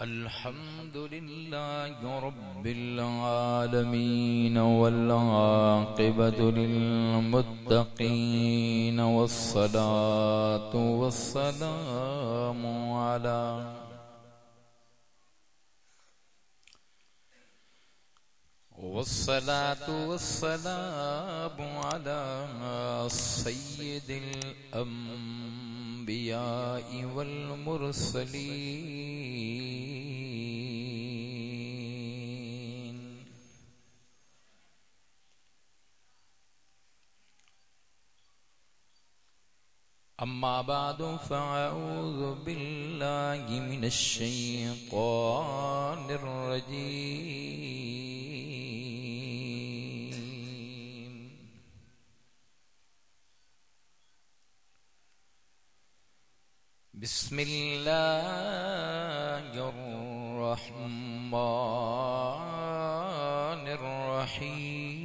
अल्हम्दुलिल्लाहि रब्बिल आलमीन वल आक़िबतु लिल्मुत्तक़ीन वस्सलातु वस्सलामु अला सय्यिदिल अंबिया'i वल मुरसलीन। अम्मा बादु फ़अऊज़ु बिल्लाहि मिनश शैतानिर रजीम। बिस्मिल्लाहिर रहमानिर रहीम।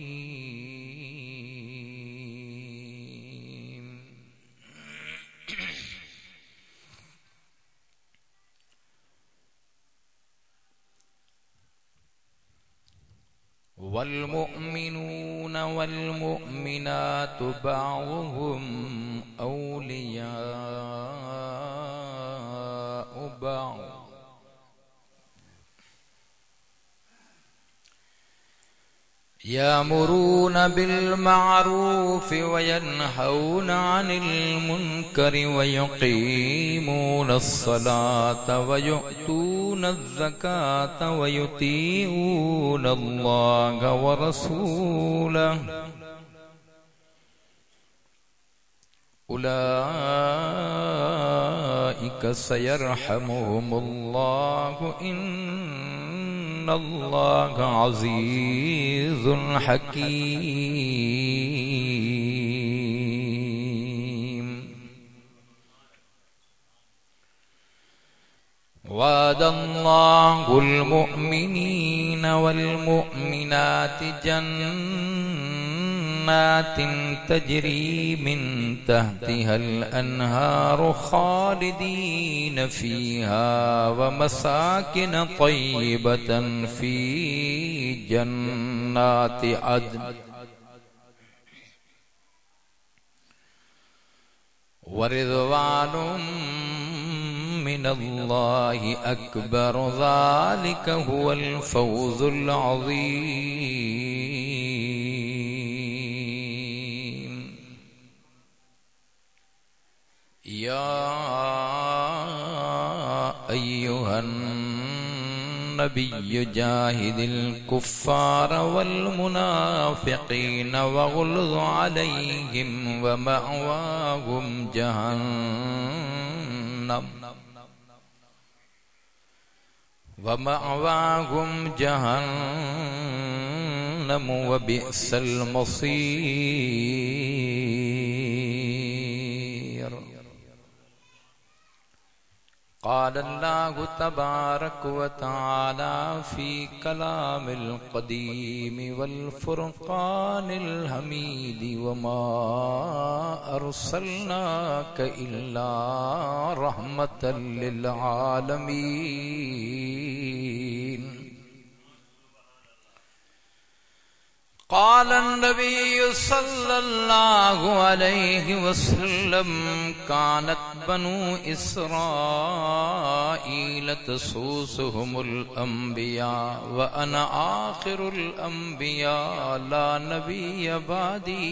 वल मुअमिनून वल मुअमिनातु बअज़ुहुम औलियाउ बअज़ यामुरून बिल मअरूफ व यनहौन अनिल मुनकर व युक़ीमूनस सलात व युअतूनज़ ज़कात व युतीऊनल्लाह व रसूलहु उलाइका सयरहमुहुमुल्लाहु इन्नल्लाहा अज़ीज़ुन हकीम। वअदल्लाहुल मुअमिनीन वल मुअमिनाति जन्नातिन तजरी मिन तहतिहल अनहारु खालिदीन फीहा व मसाकिन तय्यिबतन फी जन्नाति अदन व रिज़वानुम मिनल्लाहि अकबर ज़ालिका हुवल फ़ौज़ुल अज़ीम। या अय्युहन नबिय्यु जाहिदिल कुफ़्फ़ार वल मुनाफ़िक़ीन वग़्लुज़ अलैहिम व मअवाहुम जहन्नम व बि'सल मसीर। क़ाल अल्लाहु तबारक व तआला फ़ी कलामिल क़दीम वल फ़ुरक़ानिल हमीद व मा अर्सलनाका इल्ला रहमतल लिल आलमीन। क़ाल अन्नबिय्यु सल्लल्लाहु अलैहि वसल्लम कानत बनु इस्राईल तसूसुहुमुल अंबिया व अना आखिरुल अंबिया ला नबिय्य बादी।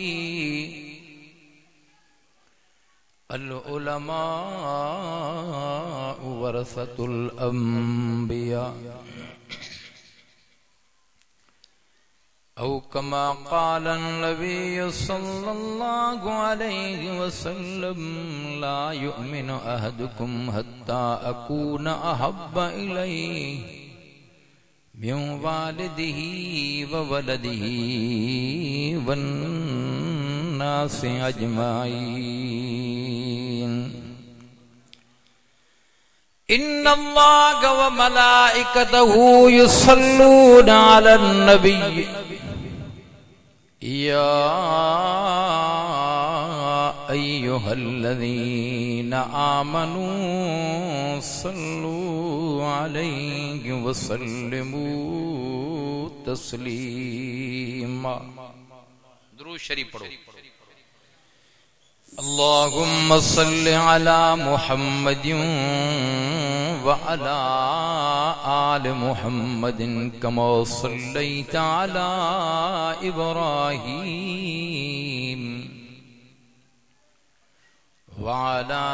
अल उलमाउ वरसतुल अंबिया औ कमा क़ाल अन्नबिय्यु सल्लल्लाहु अलैहि वसल्लम ला युमिनु अहदुकुम हत्ता अकूना अहब्बा इलैहि मिन वालिदिही व वलदिही वन्नासि अजमाईन। इन्नल्लाह व मलाइकतहु युसल्लूना अलन नबी या अय्युहल्लज़ीना आमनू सल्लू अलैहि वसल्लिमू तस्लीमा। दुरूद शरीफ पढ़ो। अल्लाहुम्मा सल्लि अला मुहम्मदिन व अला आलि मुहम्मदिन कमा सल्लैता अला इब्राहीम व अला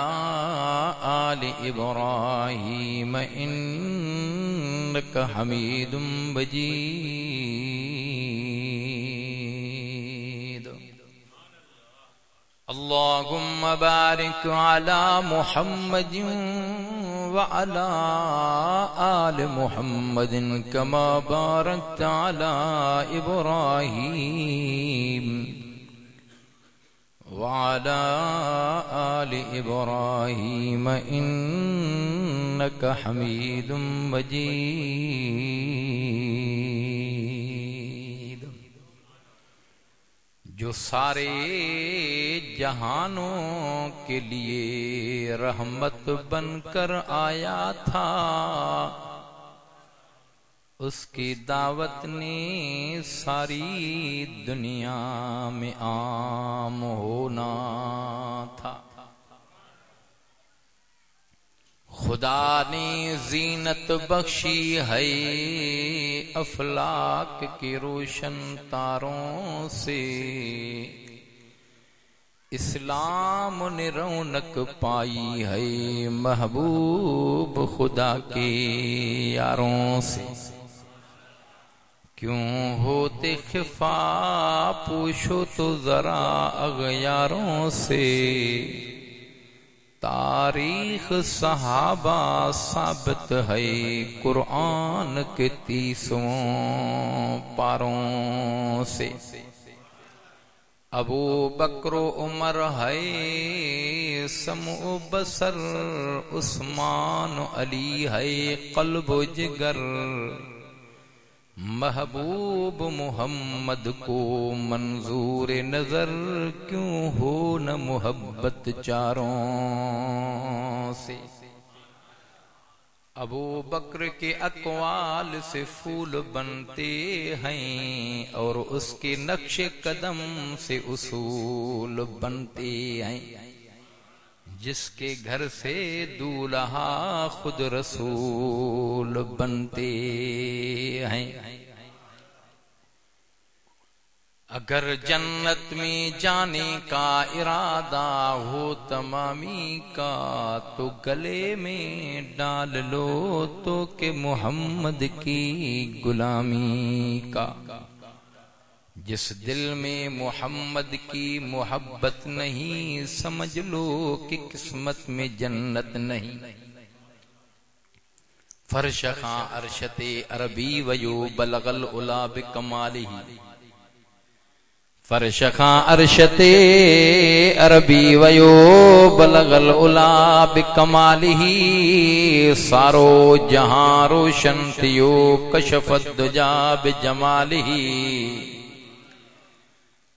आलि इब्राहीम इन्नका हमीदुम मजीद। अल्लाहुम्मा बारिक अला मुहम्मदिन व अला आलि मुहम्मदिन कमा बारकता अला इब्राहीम व अला आलि इब्राहीम इन्नका हमीदुम मजीद। जो सारे जहानों के लिए रहमत बनकर आया था, उसकी दावत ने सारी दुनिया में आम होना था। खुदा ने जीनत बख्शी है अफलाक के रोशन तारों से, इस्लाम ने रौनक पाई है महबूब खुदा के यारों से। क्यों होते खिफा पूछो तो जरा अगयारों से, तारीख सहाबा साबित है कुरान के 30 पारों से। अबू बकर उमर है समो बसर, उस्मान अली है कल्ब जिगर, महबूब मोहम्मद को मंजूर नजर क्यों हो न मोहब्बत चारों से। अबू बकर के अक़वाल से फूल बनते हैं और उसके नक्शे कदम से उसूल बनते हैं। जिसके घर से दूल्हा खुद रसूल बनते हैं। अगर जन्नत में जाने का इरादा हो तमामी का, तो गले में डाल लो तो के मोहम्मद की गुलामी का। जिस दिल में मोहम्मद की मोहब्बत नहीं, समझ लो कि किस्मत में जन्नत नहीं। फर्श खां अरशते अरबी वयो बलगल उला बिकमालिही, फर्श खां अरशते अरबी वयो बलगल उला बिकमालिही। सारो जहां रोशन थियो कशफत दुजा बिजमालिही।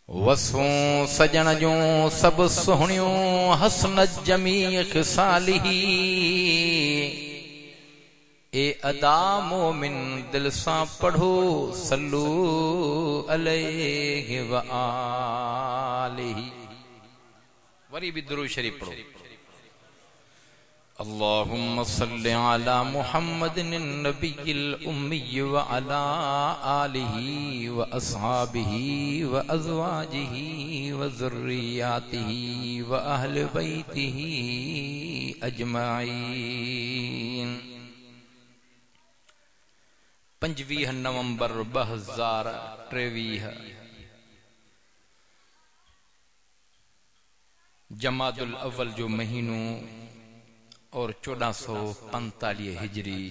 वसों सजन जो सब सोहणियों हसनत जमी खिसालिही। ए अदा मोमिन दिल सा पढ़ो सल्लू अलैहि व आलिही। वरी भी दुरूद शरीफ पढ़ो। अल्लाहुम्मा सल्लि अला मुहम्मदिन नबिय्यिल उम्मी व अला आलिही व अस्हाबिही व अज़वाजिही व ज़ुर्रिय्यातिही व अहले बैतिही अजमाइन। 25 नवंबर 2023 जमादुल अव्वल जो महीनों और 1445 हिजरी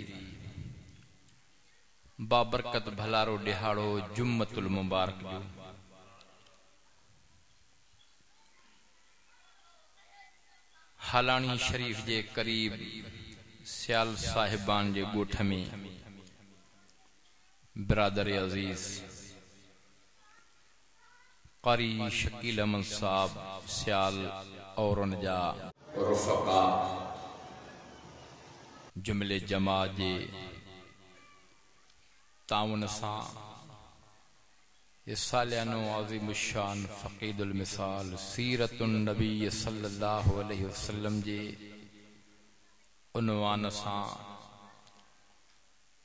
बाबरकत भलारो दिहाड़ो जुम्मतुल मुबारक जो हालानी शरीफ जे करीब सियाल साहिबान जे गोठ में बिरादर अजीज कारी शकील अहमद साहब सियाल और उन जा रुफ़क़ा जुमले जमा जे ताउन सां सालियानो अज़ीम शान फ़क़ीदुल मिसाल सीरतुन नबी सल्लल्लाहु अलैहि वसल्लम जे उनवान सां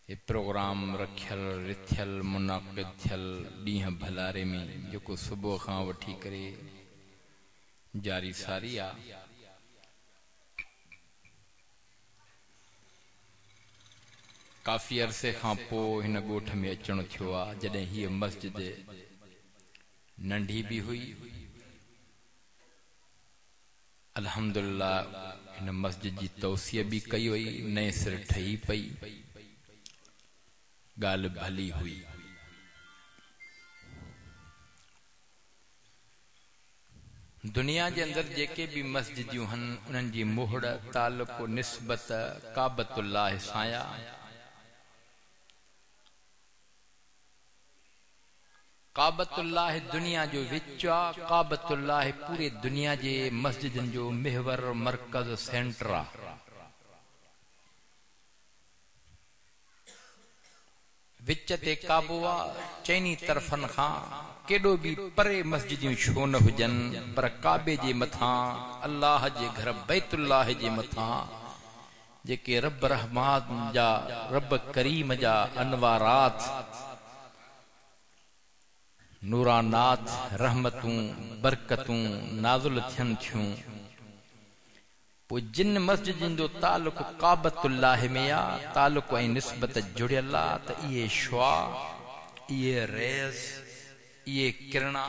ये प्रोग्राम रखियल रिथियल मुनाक़िद थियल ॾींहं भलारे में जेको सुबुह खां वठी करे जारी सारी आ। काफ़ी अरसे खां पोइ हिन ॻोठ में अचणु थियो आहे, जॾहिं हीअ मस्जिद नंढी भी हुई। अल्हम्दुलिल्लाह हिन मस्जिद जी तौसीअ भी कई वई, नए सिर ठही पई, ॻाल्हि भली हुई। दुनिया जे अंदर जेके भी मस्जिदियूं हन उन्हनि जी मोहड़ ताल्लुक़ निस्बत काबतुल्लाह सां आहे। काबतुल्लाह दुनिया जो विच आ, काबतुल्लाह पूरे दुनिया जे मस्जिदन जो महवर मरकज सेंटर आ। विच ते काबो आ, चैनी तरफन खां केडो भी परे मस्जिदियूं छो न हुजन, पर काबे जे मथां अल्लाह जे घर बैतुल्लाह जे मथां जेके रब रहमान जा रब करीम जा अनवारात नूरानात रहमतूं बरकतूं नाज़िल थियन थियूं, पोइ जिन मस्जिदन जो ताल्लुक़ काबतुल्लाह में आ, ताल्लुक़ ऐं निस्बत जुड़ियल आ, त इहे शुआ, इहे रेज़, इहे किरणा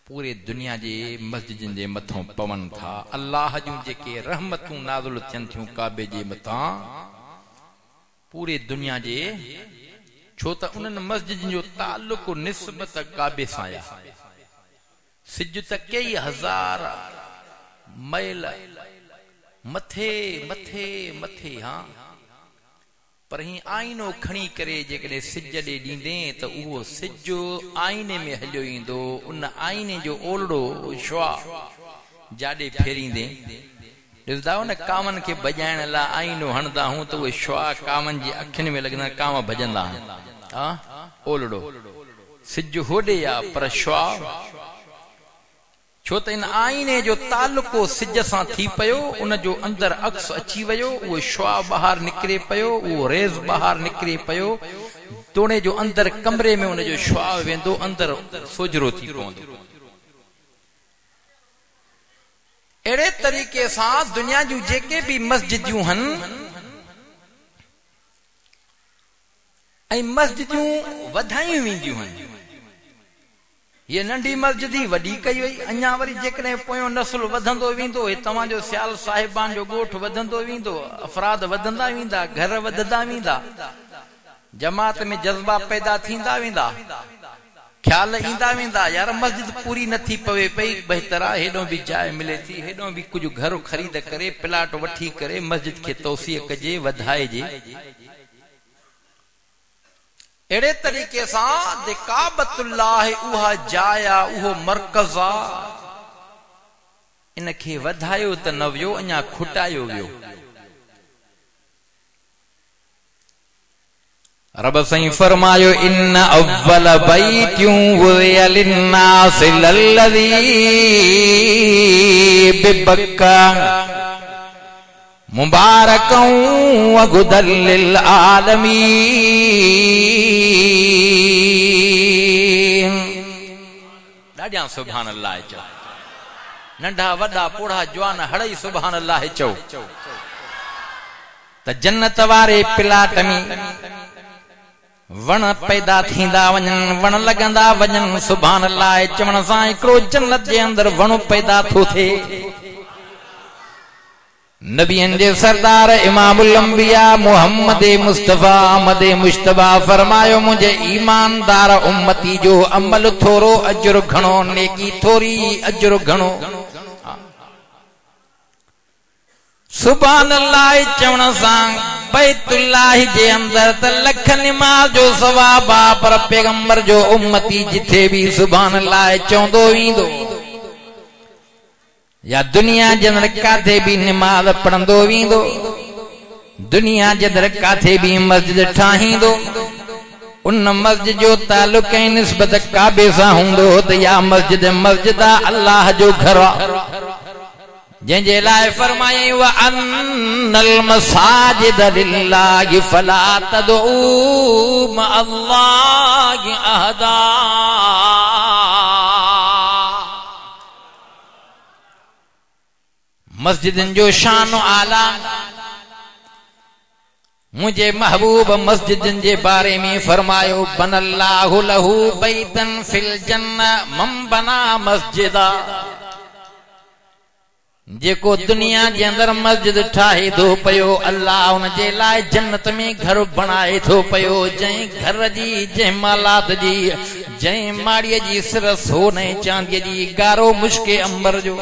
पूरे दुनिया जे मस्जिदन जे मथां पवन था। अल्लाह जूं जेके रहमतूं नाज़िल थियन थियूं काबे जे मथां पूरे दुनिया जे, छो त उन्हनि मस्जिदन जो ताल्लुक़ निस्बत काबे सां आहे। सिज त कई हज़ार मैल मथे मथे मथे, हाँ, पर ही आईनो खणी करे जेकॾहिं सिज ॾे ॾींदे त उहो सिज आईने में हलियो ईंदो, उन आईने जो ओलड़ो शुआ जाॾे फेरींदे ॾिसंदा हो न, कामन खे भॼाइण लाइ आईनो हणंदा हूं त उहे शुआ कामन जी अखियुनि में लॻंदा, काम भॼंदा आहिनि। ओलड़ो सिज होॾे आ, पर शुआ, छो त इन आईने जो ताल्लुक़ो सिज सां थी पियो, उन जो अंदर अक्स अची वियो, उहो शुआ ॿाहिरि निकिरे पियो, उहो रेज़ ॿाहिरि निकिरे पियो, तोड़े जो अंदर कमरे में उन जो शुआ वेंदो, अंदर सोजरो थी पवंदो। अहिड़े तरीक़े सां दुनिया जूं जेके भी मस्जिदियूं हन ऐं मस्जिदियूं वधायूं वेंदियूं आहिनि। ये नंढी मस्जिद ही वॾी कई वई, अञा वरी जेकॾहिं पोयों नस्ल वधंदो वेंदो, हे तव्हांजो सियाल साहिबान जो ॻोठ वधंदो वेंदो, अफ़राद वधंदा वेंदा, घर वधंदा वेंदा, जमात में जज़्बा पैदा थींदा वेंदा, ख्याल ईंदा वेंदा, यार मस्जिद पूरी नथी पवे पई, बहितर आहे हेॾो भी जाइ मिले थी, हेॾो भी कुझु घर ख़रीद करे प्लाट वठी करे मस्जिद खे तौसीअ कजे, वधाइजे। अहिड़े तरीक़े सां काबतुल्लाह उहा जाइ आ, उहो मरकज़ आ, इन खे वधायो त न वियो, अञा खुटायो वियो। रब सही फरमायो, इन अव्वल बैतियूं वुदिअ लिन्नासि लल्लज़ी बिबक्का मुबारकं व हुदल लिल आलमीन। ॾाढा सुभान अल्लाह चओ, नंढा वॾा पोढ़ा जवान हड़ई सुभान अल्लाह चओ, त जन्नत वारे प्लाट में वण पैदा थींदा वञनि, वण लॻंदा वञनि, सुभान अल्लाह चवण सां हिकिड़ो जन्नत जे अंदर वण पैदा थो थिए। नबियन जे सरदार इमामुल अंबिया मुहम्मद मुस्तफा अहमद मुश्तबा फरमायो, मुझे ईमानदार उम्मती जो अमल थोरो अजर घणो, नेकी थोरी अजर घणो। सुभान अल्लाह चवण सां बैतुल्लाह जे अंदर त लख निमाज जो सवाब आ, पर पैगंबर जो उम्मती जिथे भी सुभान अल्लाह चवंदो ईंदो, या दुनिया जे अंदर काथे भी नमाज पढ़ंदो वींदो, दुनिया जे अंदर काथे भी मस्जिद ठाहींदो, उन मस्जिद जो ताल्लुक ऐं निस्बत काबे सां हूंदो त या मस्जिद मस्जिद अल्लाह जो घर जंहिंजे लाइ फरमायई व अन्नल मसाजिद लिल्लाहि फला तदऊ मअल्लाहि अहदा। मस्जिदन जो शान आला मुझे महबूब मस्जिदन जे बारे में फरमायो बनल्लाहु लहू बैतन फिल जन्नह मन बना मस्जिदा। जेको दुनिया जे अंदर मस्जिद ठाहे थो पयो अल्लाह उन जे लाइ जन्नत में घर बणाए थो पयो, जंहिं घर जी जंहिं मालात जी जंहिं माड़ीअ जी सिर सोने चांदीअ जी गारो मुश्के अंबर जो।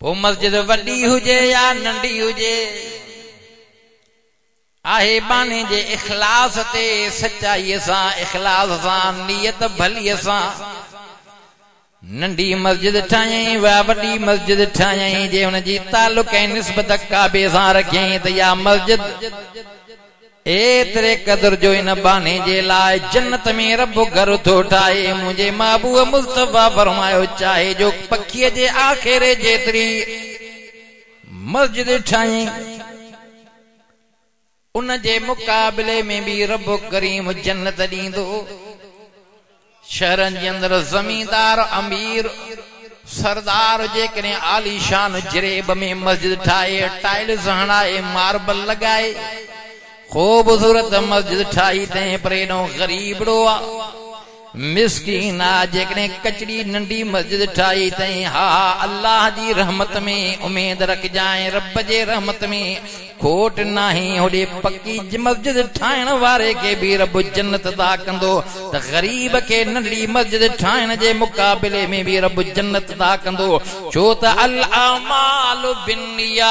पो मस्जिद वॾी हुजे या नंढी हुजे आहे बाने जे इखलास ते सच्चाईअ सां इखलास सां नियत भलीअ सां नंढी मस्जिद ठाहियईं वा वॾी मस्जिद ठाहियईं जे हुन जी ताल्लुक ऐं निस्बत काबे सां रखियईं त या मस्जिद एतिरे क़दर जो इन बाने जे लाइ जन्नत में रब घर थो ठाहे। मुंहिंजे महबूब मुस्तफा फरमायो चाहे जो पखीअ जे आख़िरे जेतिरी मस्जिद ठाहियईं उन जे मुक़ाबले में भी रब करीम जन्नत ॾींदो। शहरनि जे अंदर जमींदार अमीर सरदार जेकॾहिं आलीशान जरेब में मस्जिद ठाहे टाइल्स हणाए मार्बल लगाए खूबसूरत मस्जिद ठाही तंहिं पर एॾो गरीबड़ो आ मिस्कीन आ जेकॾहिं कचड़ी नंढी मस्जिद ठाही तंहिं हा अल्लाह जी रहमत में उमेद रखजांइ, रब जे रहमत में खोट नाही। होॾे पक्की मस्जिद ठाहिण वारे खे भी रब जन्नत अता कंदो त गरीब खे नंढड़ी मस्जिद ठाहिण जे मुक़ाबले में भी रब जन्नत अता कंदो, छो त अल अमालु बिन्नियात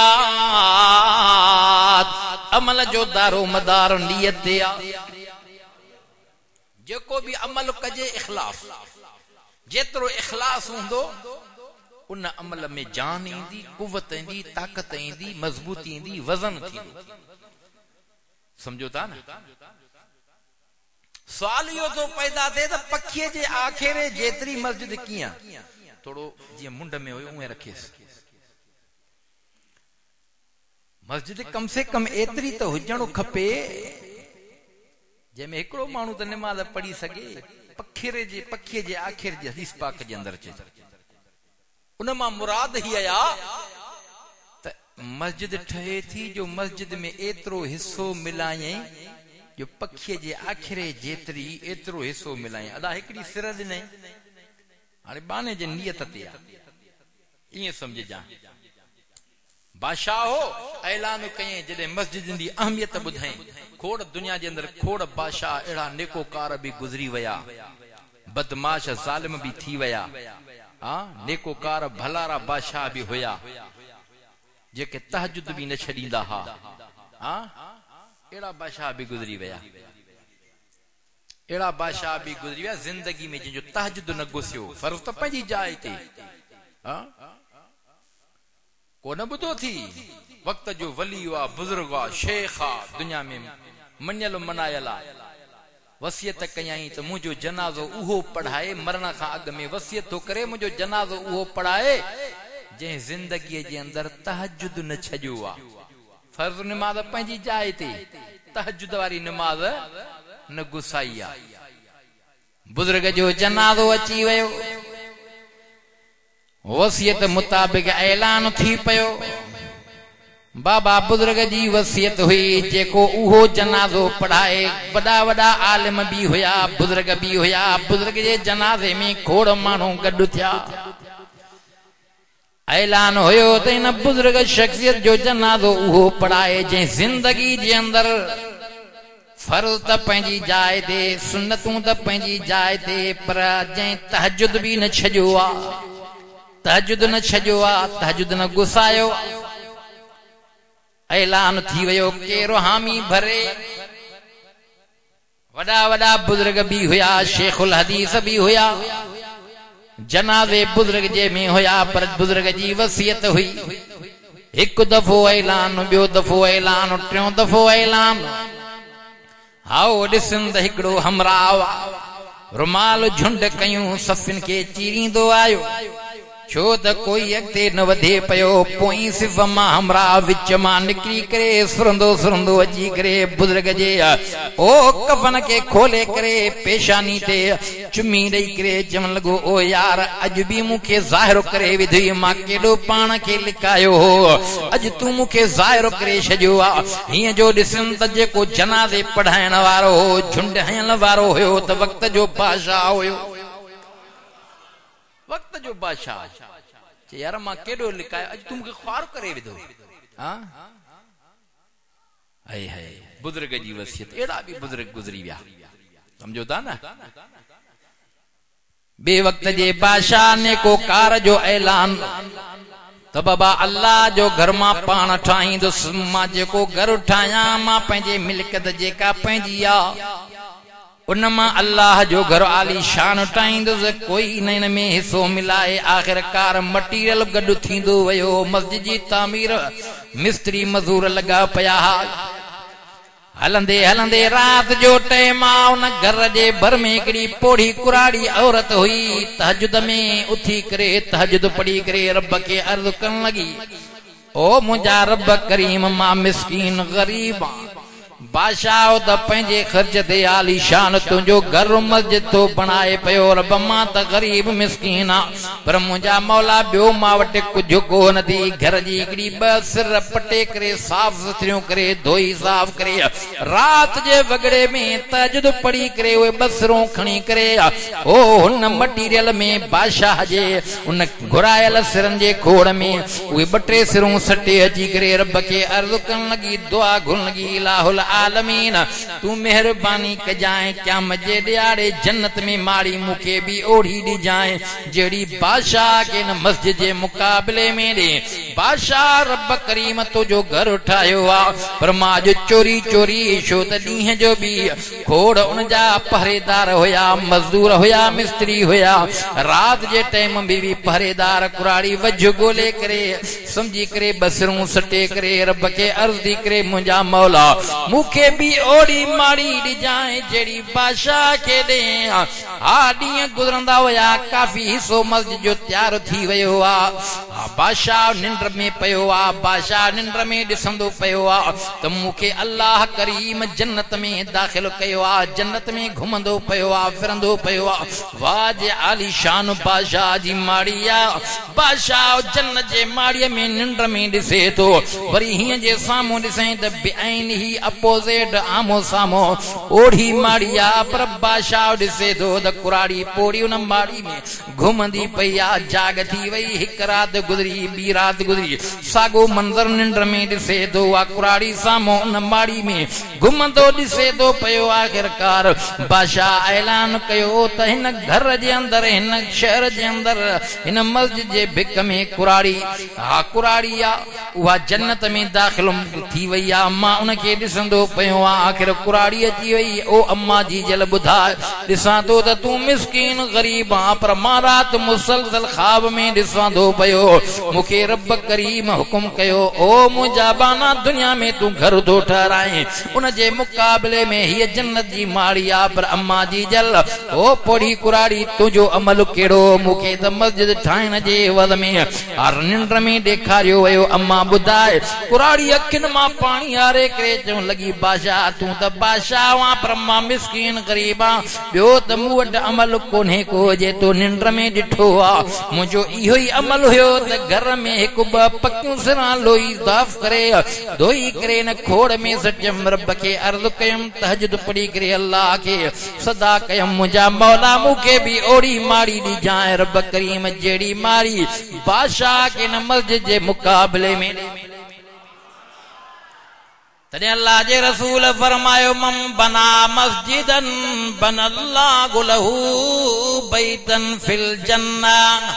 अमल जो दारो मदार नियत ते आ। जेको भी अमल कजे इखलास, जेतिरो इखलास हूंदो उन अमल में जान ईंदी, कुवत ईंदी, ताकत ईंदी, मजबूती ईंदी, वजन थींदो। समझो था न? सवाल इहो थो पैदा थिए त पखीअ जे आख़िरे जेतिरी मस्जिद कीअं, थोरो जीअं मुंड में हुयो उहे रखेसि। मस्जिद कम से कम एतिरी त हुजणो खपे जंहिंमें हिकिड़ो माण्हू त निमाज़ पढ़ी सघे। पखीअ जे आख़िर जे हदीस पाक जे अंदर अचे उन मां मुराद ही आया त मस्जिद ठहे थी जो मस्जिद में एतिरो हिस्सो मिलायईं जो पखीअ जे आख़िरे जेतिरी एतिरो हिस्सो मिलायईं। अदा हिकिड़ी सिर ॾिनई, हाणे बाने जे नियत ते आहे ईअं सम्झजां। बादशाह हो ऐलान कयईं जॾहिं मस्जिद जी अहमियत ॿुधाई खोड़ दुनिया जे अंदर खोड़ बादशाह अहिड़ा नेकोकार भी गुज़री विया, बदमाश ज़ालिम भी थी विया, नेकोकार भलारा बादशाह भी हुया जेके तहजुद भी न छॾींदा हा। अहिड़ा बादशाह भी गुज़री विया, अहिड़ा बादशाह भी गुज़री विया ज़िंदगी में जंहिंजो तहजुद न घुसियो। फर्ज़ त पंहिंजी जाइ ते कोन ॿुधो थी वक़्त जो वली आ, बुजुर्ग आ, शेख आ, दुनिया में मञल मनायल आ। वसियत कयई त मुंहिंजो जनाज़ो उहो पढ़ाए, मरण खां अॻु में वसियत थो करे मुंहिंजो जनाज़ो उहो पढ़ाए जंहिं ज़िंदगीअ जे अंदर तहजुद न छॾियो आ। फर्ज़ निमाज़ पंहिंजी जाइ ते, तहजुद वारी निमाज़ न गुसाई आ। बुजुर्ग जो जनाज़ो अची वियो, वसियत मुताबिक ऐलान थी पियो। बाबा बुजुर्ग जी वसियत हुई जेको उहो जनाज़ो पढ़ाए। वॾा वॾा आलिम भी हुया, बुजुर्ग भी हुया। बुजुर्ग जे जनाज़े में खोड़ माण्हू गॾु थिया। ऐलान हुयो त इन बुजुर्ग शख्सियत जो जनाज़ो उहो पढ़ाए जंहिं ज़िंदगी जे अंदर फर्ज़ त पंहिंजी जाइ ते, सुन्नतूं त पंहिंजी जाइ ते, पर जंहिं तहजुद भी न छॾियो आ, तहजुद न छॾियो आ, तहजुद न गुसायो। ऐलान थी वियो केरो हामी भरे। वॾा वॾा बुजुर्ग भी हुया, शेखुल हदीस भी हुया। जनाज़े बुजुर्ग जे में होया पर बुजुर्ग जी वसियत हुई। एक दफ़ो ऐलान, ॿियो दफ़ो ऐलान, टियों दफ़ो ऐलान। हाओ ॾिसनि त हिकिड़ो हमराव रुमाल झुंड कयूं सफ़िन खे चीरींदो आयो। छो त कोई अॻिते न वधे पियो। पोइ सिर्फ़ मां हमरा विच मां निकिरी करे सुरंदो सुरंदो अची करे बुजुर्ग जे ओ कफन खे खोले करे पेशानी ते चुमी ॾेई करे चवण लॻो, ओ यार अॼु बि मूंखे ज़ाहिरो करे विधई, मां केॾो पाण खे लिकायो हो, अॼु तूं मूंखे ज़ाहिरो करे छॾियो आहे। हीअं जो ॾिसनि त जेको जनाज़े पढ़ाइण वारो हो, झुंड हयण वारो हुयो, त वक़्त जो बादशाह हुयो। वक़्त जो बादशाह यार मां केॾो लिकायो, अॼु तूं मूंखे ख्वार करे विधो। बुजुर्ग जी वसियत, अहिड़ा बि बुजुर्ग गुज़री विया, समझो था न। बे वक्त जे बादशाह ने को कार जो ऐलान त बाबा अल्लाह जो घर मां पाण ठाहींदुसि। मां जेको घर ठाहियां मां पंहिंजे मिल्कियत जेका पंहिंजी आहे उन मां अल्लाह जो घर आली शान ठाहींदुसि। कोई इन में हिस्सो मिलाए। आख़िरकार मटीरियल गॾु थींदो वियो। मस्जिद जी तामीर मिस्त्री मज़ूर लॻा पिया। हलंदे हलंदे रात जो टाइम आ। उन घर जे भर में हिकिड़ी पोढ़ी कुराड़ी औरत हुई। तहजुद में उथी करे तहजुद पढ़ी करे रब खे अर्ज़ करण लॻी, ओ मुंहिंजा रब करीम, मां मिस्कीन गरीब आ। बादशाह त पंहिंजे ख़र्च ते आली शान तुंहिंजो घर मस्जिद तो बणाए पियो। रब मां त गरीब मिस्कीन आ, पर मुंहिंजा मौला ॿियो मां वटि कुझु कोन थी। घर जी हिकिड़ी ॿ सिर पटे करे साफ़ सुथरियूं करे धोई साफ़ करे रात जे वगड़े में तहजुद पढ़ी करे उहे ॿ सिरूं खणी करे ओ हुन मटीरियल में बादशाह जे उन घुरायल सिरनि जे खोड़ में उहे ॿ टे सिरूं सटे अची करे रब खे अर्ज़ करण लॻी, दुआ घुरण लॻी, इलाहुल आलमीन तू मेहरबानी कजाए, क़यामत जे ॾियारे जन्नत में माड़ी मूंखे बि ओढ़ी ॾिजाए जहिड़ी बादशाह के न मस्जिद जे मुक़ाबले में ॾे। बादशाह रब करीम तुंहिंजो घर ठाहियो आहे, पर मां अॼु चोरी चोरी छो त ॾींहं जो बि खोड़ उन जा पहरेदार हुया, मज़दूर हुया, मिस्त्री हुया। रात जे टाइम में बि पहरेदार कुराड़ी वझ ॻोल्हे करे समझी करे बसरूं सटे करे रब खे अर्ज़ थी करे, मुंहिंजा मौला मूंखे बि ओड़ी माड़ी ॾिजाए जहिड़ी बादशाह खे ॾे। हा ॾींहं गुज़रंदा हुया, काफ़ी हिसो मस्जिद जो तैयार थी वियो आहे। बादशाह निंड में पियो आहे। बादशाह निंड में ॾिसंदो पियो आहे त मूंखे अल्लाह करीम जन्नत में दाख़िल कयो आहे, जन्नत में घुमंदो पियो आहे, फिरंदो पियो आहे। वाह जे आलीशान बादशाह जी माड़ी आहे। बादशाह जन्नत जे माड़ीअ में निंड में ॾिसे थो, वरी हीअं जे साम्हूं ॾिसई त बेआइन ही अपोजिट आमो सामो ओढ़ी माड़ी आहे, पर बादशाह ॾिसे थो त कुराड़ी पोड़ी उन माड़ी में घुमंदी पई आहे। जाग थी वई, हिकु राति गुज़री, ॿी राति गुज़री, साॻो मंज़र निंड में ॾिसे थो। आहे कुराड़ी साम्हूं उन माड़ी में घुमंदो ॾिसे थो पियो। आख़िरकार बादशाह ऐलान कयो त हिन घर जे अंदरि, हिन शहर जे अंदरि, हिन मस्जिद जे भिक में कुराड़ी, हा कुराड़ी आहे, उहा जन्नत में दाख़िल थी वई आहे। मां उनखे ॾिसंदो पियो आहे। आख़िर कुराड़ी अची वई, ओ अम्मा जी जल ॿुधाए, ॾिसां थो त तूं मिस्कीन गरीब आहे, पर मां राति मुसलसल ख़्वाब में ॾिसां थो पियो मूंखे रब करीम हुकुम कयो, ओ मुंहिंजा बाना दुनिया में तूं घर थो ठहराए, उन जे मुक़ाबले में हीअ जन्नत जी माड़ी आहे। पर अम्मा जी जल, ओ पोड़ी कुराड़ी, तुंहिंजो अमल कहिड़ो? मूंखे त मस्जिद ठाहिण जे वध में हर निंड में ॾेखारियो वियो। अम्मा ॿुधाए। कुराड़ी अखियुनि मां पाणी आरे करे चवण लॻी, बादशाह तूं त बादशाह आहीं, पर मां मिस्कीन गरीब आहियां, ॿियो त मूं वटि अमल कोन्हे को जे तो निंड में ॾिठो आहे। मुंहिंजो इहो ई अमल हुयो त घर में हिकु ॿ पकियूं सिरां लोई साफ़ करे धोई करे न खोड़ में सटियम, रब खे अर्ज़ कयमि, तहजुद पढ़ी करे अल्लाह खे सदा कयमि, मुंहिंजा मौला मूंखे बि ओड़ी माड़ी ॾिजाए रब करीम जहिड़ी माड़ी बादशाह के न मस्जिद जे मुक़ाबले में। तॾहिं अल्लाह जे रसूल फरमायो, मम बना मस्जिदन बनल्लाहु लहू बैतन फिल जन्नह।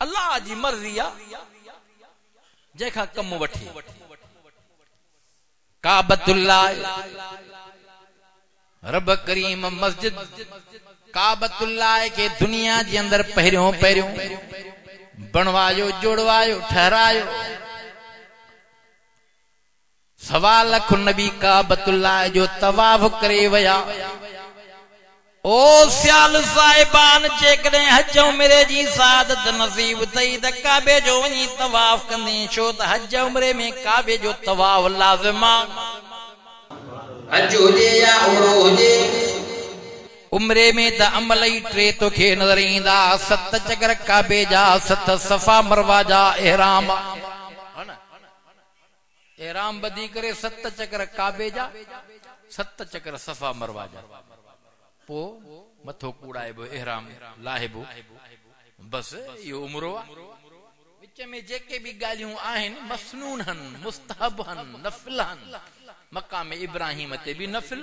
अल्लाह जी मर्ज़ी आहे, जंहिंखां कम वठी काबतुल्लाह रब करीम मस्जिद काबतुल्लाह के दुनिया जे अंदर पहिरियों पहिरियों बनवायो, जोड़वायो, ठहरायो। 1.25 लाख नबी काबतुल्लाह जो तवाफ करे वया। ओ सियाल साहिबान जेकॾहिं हज उमरे जी सादत नसीब थई त काबे जो वञी तवाफ कंदे, छो त हज उमरे में काबे जो तवाफ लाज़िम आ। हज हुजे या उमरो हुजे, उमरे में त अमल ही 3 तोखे नज़र ईंदा। 7 चकर काबे जा, 7 सफ़ा मरवा जा एहराम, एहराम बधी करे 7 चकर काबे जा, 7 चकर सफ़ा मरवा जा, पो मथो कूड़ाइबो, एहराम लाहिबो, बस यो उमरो आ। विच में जेके भी गालियूं आहिनि मसनून हन, मुस्तहब हन, नफिल हन। मकाम इब्राहिम ते भी नफिल,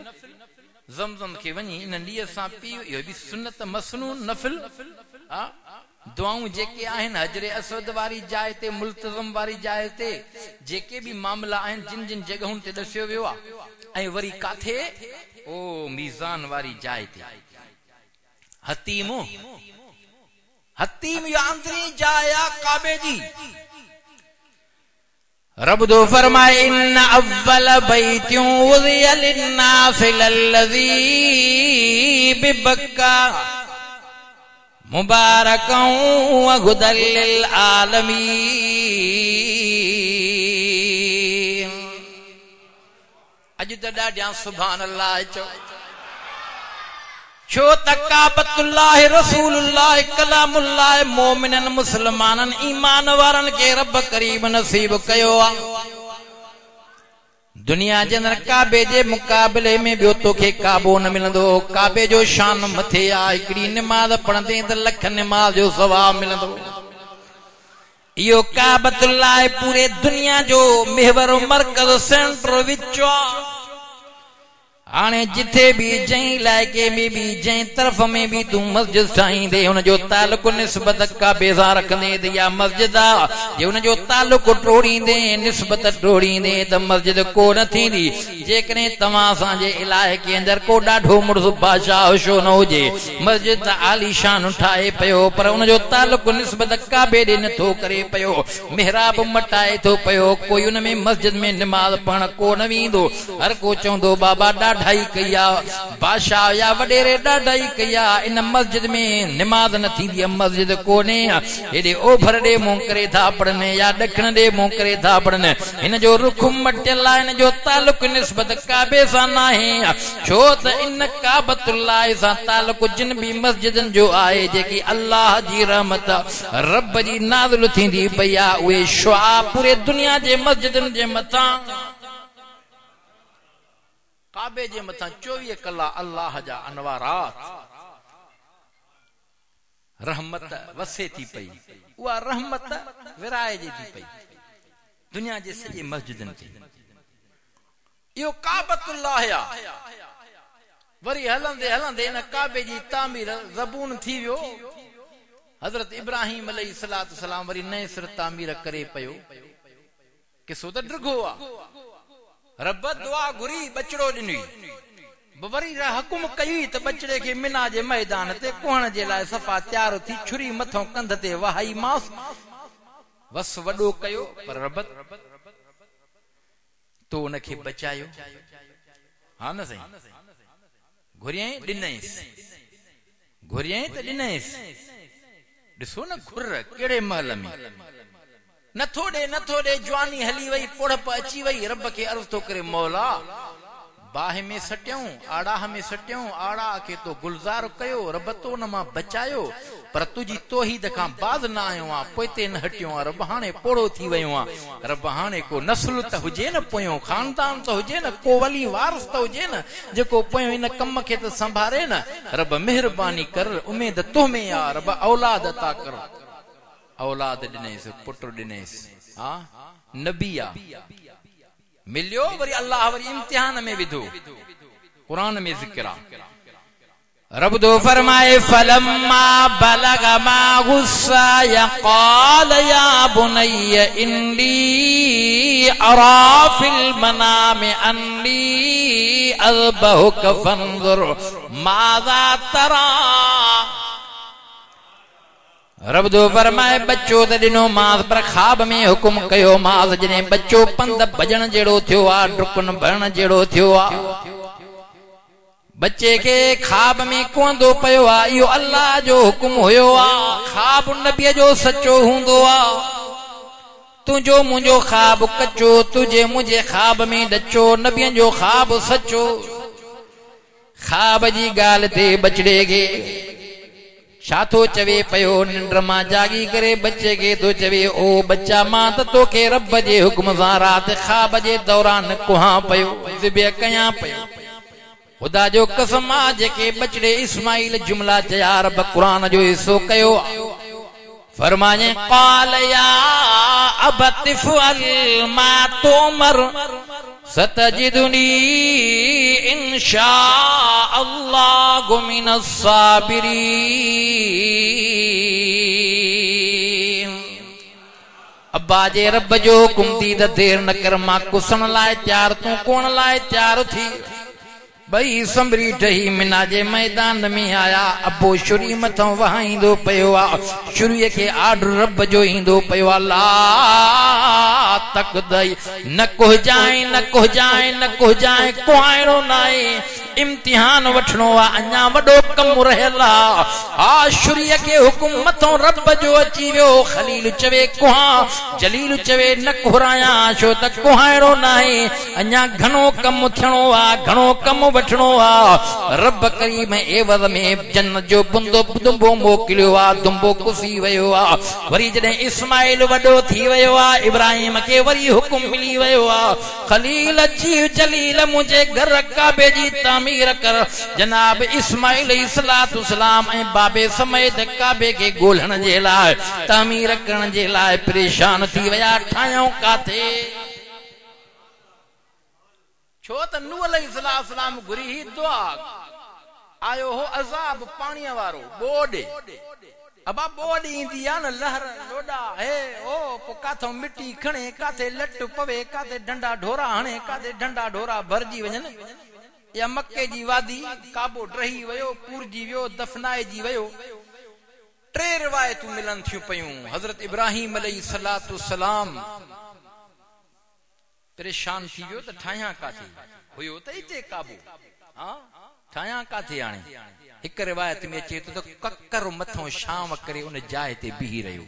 ज़मज़म के वनी इन नियत सां पियो, इहो भी सुन्नत मसनून नफिल। दुआऊं जेके आहिनि हजरे असवद वारी जाइ ते, मुल्तज़म वारी जाइ ते, जेके भी मामला आहिनि जिन जिन जगहुनि ते दस्यो वियो आ। ऐं वरी काथे ओ मीज़ान वारी जाइ ते हतीम, हतीम या अंदरी जाइ आ काबे जी। रब दो फरमाए इन अव्वल बैतियों वज़िया लिन्नास लल्लज़ी बिबक्का मुबारकं व हुदल लिल आलमीन। अज त ॾाढा सुभान अल्लाह चो, छो त काबतुल्लाह रसूलुल्लाह कलामुल्लाह मोमिनन मुसलमानन ईमान वारन के रब करीम नसीब कयो आ। दुनिया जे अंदर काबे जे मुकाबले में ॿियो तोखे काबो न मिलंदो। काबे जो शान मथे आ। हिकड़ी निमाज़ पढ़ंदे त लख निमाज़ जो सवाब मिलंदो। इहो काबतुल्लाह पूरे दुनिया जो महवर मरकज सेंटर विचो आ। हाणे जिथे भी जंहिं इलाइके में भी जंहिं तरफ़ में भी तू मस्जिद ठाहींदे हुन जो तालुक निस्बत काबे सां रखंदे त इहा मस्जिद आ। जे हुन जो तालुक टोड़ींदे, निस्बत टोड़ींदे त मस्जिद को न थींदी। जेकॾहिं तव्हां असांजे इलाइके अंदर को ॾाढो मुड़ुस बादशाह छो न हुजे, मस्जिद त आलीशान ठाहे पियो, पर हुन जो तालुक निस्बत काबे ॾे नथो करे पियो, मिहराब मटाए थो पियो, कोई हुन में मस्जिद में निमाज़ पढ़ण को न वेंदो। हर को चवंदो बाबा ॾाढाई कई आ, बादशाह या वॾेरे ॾाढाई कई आ, इन मस्जिद में निमाज़ न थींदी, मस्जिद कोन्हे। हेॾे ओभर ॾे मुंहुं करे था पढ़नि या ॾखिण ॾे मुंहुं करे था पढ़नि। हिन जो रुख मटियल आहे, हिन जो तालुक निस्बत काबे सां न आहे। छो त इन काबतुल्लाह सां तालुक जिन भी मस्जिदनि जो आहे, जेकी अल्लाह जी रहमत रब जी नाज़िल थींदी पई आहे, उहे शुआ पूरे दुनिया जे मस्जिदनि जे मथां, काबे जे मथां 24 कला अल्लाह जा अनवारात, रहमत वसे थी पई। उहा रहमत विराए जी थी पई दुनिया जे सॼे मस्जिदनि ते। इहो काबतुल्लाह आ। वरी हलंदे हलंदे इन काबे जी तामीर ज़बून थी वियो। हज़रत इब्राहिम अलैहिस्सलाम वरी नए सिर तामीर करे पियो। किसो त ड्रिघो आ। रब दुआ घुरी, बचड़ो ॾिनी, वरी हुकुम कई त बचड़े खे मिना जे मैदान ते कुहण जे लाइ सफ़ा तैयार थी छुरी मथों कंध ते वहाई मास, वस वॾो कयो, पर रब तो उनखे बचायो। हा न साईं, घुरियई ॾिनईसि, घुरियई त ॾिनईसि। ॾिसो न घुर कहिड़े महल में, नथो ॾे, जवानी हली वई, पोड़प अची वई। रब खे अर्ज़ थो करे, मौला बाहि में सटियऊं, आड़ाह में सटियऊं, आड़ाह खे तो गुलज़ार कयो, रब तो उन मां बचायो, पर तुंहिंजी तौहीद खां बाज़ न आयो आ, पोइते न हटियो आ। रब हाणे पोड़ो थी वियो आ। रब हाणे को नस्ल त हुजे न, पोयों खानदान त हुजे न, को वली वारिस त हुजे न, जेको पोयों इन कम खे त संभारे न। रब महिरबानी कर, उमेद तो में आ। रब औलाद अता कर। औलाद ॾिनईसि, पुट ॾिनईसि। हा नबी आ, मिलियो। वरी अल्लाह वरी इम्तिहान में विधो। क़ुरान में ज़िक्र आ, रब दो फरमाए फलम्मा बलग मागुस्सा यक़ाल या बुनय्य इन्नी अरा फिल मनाम अन्नी अज़बहुक फंज़ुर माज़ा तरा। रब दो फरमाए बच्चो त ॾिनो मास पर ख़्वाब में हुकुम कयो मास जॾहिं बच्चो पंध भॼण जहिड़ो थियो आ डुकण भरण जहिड़ो थियो आ बच्चे के ख़्वाब में कुंदो पयो आ इहो अल्लाह जो हुकुम हुयो आ। ख़्वाब नबीअ जो सच्चो हूंदो आ। तुंहिंजो मुंहिंजो ख़्वाब कच्चो तुझे मुंहिंजे ख़्वाब में ॾचो नबियनि जो ख़्वाब सच्चो। ख़्वाब जी ॻाल्हि ते बचड़े खे छा थो चवे पयो निंड मां जागी करे बच्चे खे थो चवे ओ बच्चा मां त तोखे रब जे हुकुम सां राति ख़्वाब जे दौरान कुहां पयो ज़िबह कयां पयो। खुदा जो कसम आ जेके बचड़े इस्माइल जुमला चया रब कुरान जो हिस्सो कयो फरमाए क़ाल या अबतिफ अल मा तुमर सतजिदुनी इंशा अल्लाह मिनस साबिरीन। अब्बा जे रब जो हुकुम थी त देर न कर मां कुसण लाइ तैयार तूं कोण लाइ तैयार थी बई संभरी ठही मिना जे मैदान में आया। अबो शुरी मथों वहाईंदो पयो आ शुरीअ खे आर्डर रब जो ईंदो पयो आ ला तकदई न कुहजाए न कुहजाए न कुहजाए कुहाइणो नाहे इम्तिहान वठणो आ अञा वॾो कमु रहियल आ। हा शुरीअ खे हुकुम मथों रब जो अची वियो खलील चवे कुहां जलील चवे न कुहरायां छो त कुहाइणो नाहे अञा घणो कमु थियणो आ घणो कमु वठणो आ। रब करीम एवज़ में जन्नत जो बुंदो दुंबो मोकिलियो आ दुंबो कुसी वियो आ। वरी जॾहिं इस्माइल वॾो थी वियो आ इब्राहिम खे वरी हुकुम मिली वियो आ खलील जी जलील मुंहिंजे घर काबे जी तामीर कर। जनाब इस्माइल अलैहिस्सलाम ऐं बाबे समेत काबे खे ॻोल्हण जे लाइ तामीर करण जे लाइ परेशान थी विया ठाहियूं काथे छो त नूह अलैहिस्सलाम घुरी ही दुआ आयो हो अज़ाब पाणीअ वारो बोड अबा बोड ईंदी आ न लहर लोडा हे ओ पो काथों मिट्टी खणे काथे लट पवे काथे डंडा ढोरा हणे काथे डंडा ढोरा भरजी वञनि या मक्के जी वादी काबो ड्रही वियो पूरजी वियो दफनाइजी वियो। टे रिवायतूं मिलन थियूं पयूं हज़रत इब्राहिम अलैहिस्सलाम परेशान थी वियो त ठाहियां काथे हुयो त हिते काबो हां ठाहियां काथे हाणे हिक रिवायत में अचे तो कक्कर मथों शाम करे उन जाइ ते बीही रहियो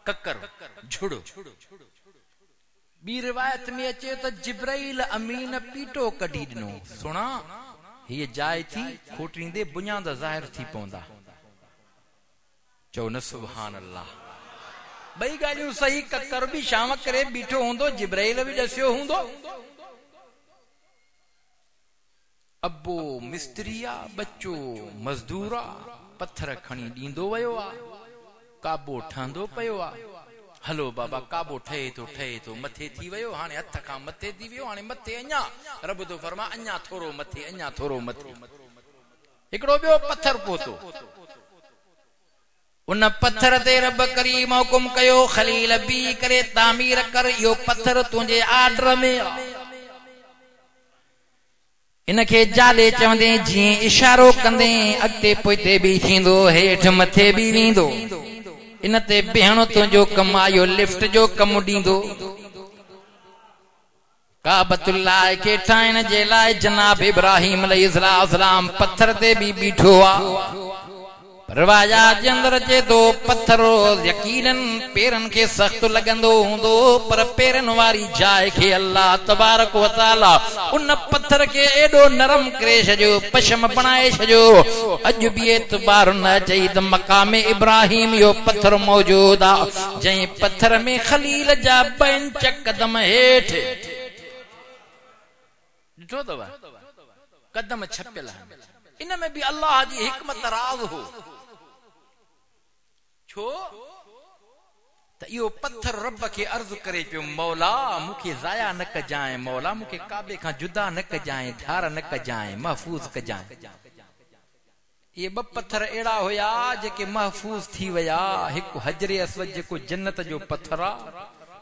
कक्कर झुड़ो। बी रिवायत में अचे तो जिब्राइल अमीन पीटो कढी ॾिनो सुणा हीअ जाइ थी खोटींदे बुनियाद ज़ाहिर थी पवंदा चओ न सुभान अल्लाह। ॿई ॻाल्हियूं सही कक्कर बि शाम करे बीठो हूंदो जिब्राइल बि ॾसियो हूंदो। अबो मिस्त्रिया बच्चो मजदूरा पत्थर खणी ॾींदो वियो आ काबो ठहंदो पियो आ। हलो बाबा काबो ठहे तो मथे थी वियो हाणे हथ खां मथे थी वियो हाणे मथे अञा रब तो फरमा अञा थोरो मथे हिकिड़ो ॿियो पत्थर पहुतो उन पत्थर ते रब करीम हुकुम कयो खलील बी करे तामीर कर इहो पत्थर तुंहिंजे आर्डर में इनखे जाले चवंदे जीअं इशारो कंदे अॻिते पोइते बि थींदो हेठि मथे बि वेंदो इन ते भेणो तुंहिंजो कमु आयो लिफ्ट जो कमु ॾींदो। काबतुल्लाह खे ठाहिण जे लाइ जनाब इब्राहिम अलैहिस्सलाम पत्थर ते बि बीठो आ रवाजा जे अंदर अचे तो पत्थरो यकीनन पेरन के सख्त लगंदो हूंदो पर पेरन वारी जाइ खे अल्लाह तबारक व तआला उन पत्थर के एडो नरम करे छजो पशम बनाए छजो अज भी एतबार न चई त मकाम इब्राहिम यो पत्थर मौजूद आ जई पत्थर में खलील जा 2 इंच कदम हेठ ॾिठो तव कदम छपियल इन में भी अल्लाह जी हिकमत राज हो छो त इहो पत्थर रब खे अर्ज़ करे पियो मौला मूंखे ज़ाया न कजाए मौला मूंखे काबे खां जुदा न कजाए धार न कजाए महफूज़ कजाए ये ब पत्थर एड़ा होया जेके महफूज़ थी वया हिकु हजरे अस्वद जेको जन्नत जो पत्थर आ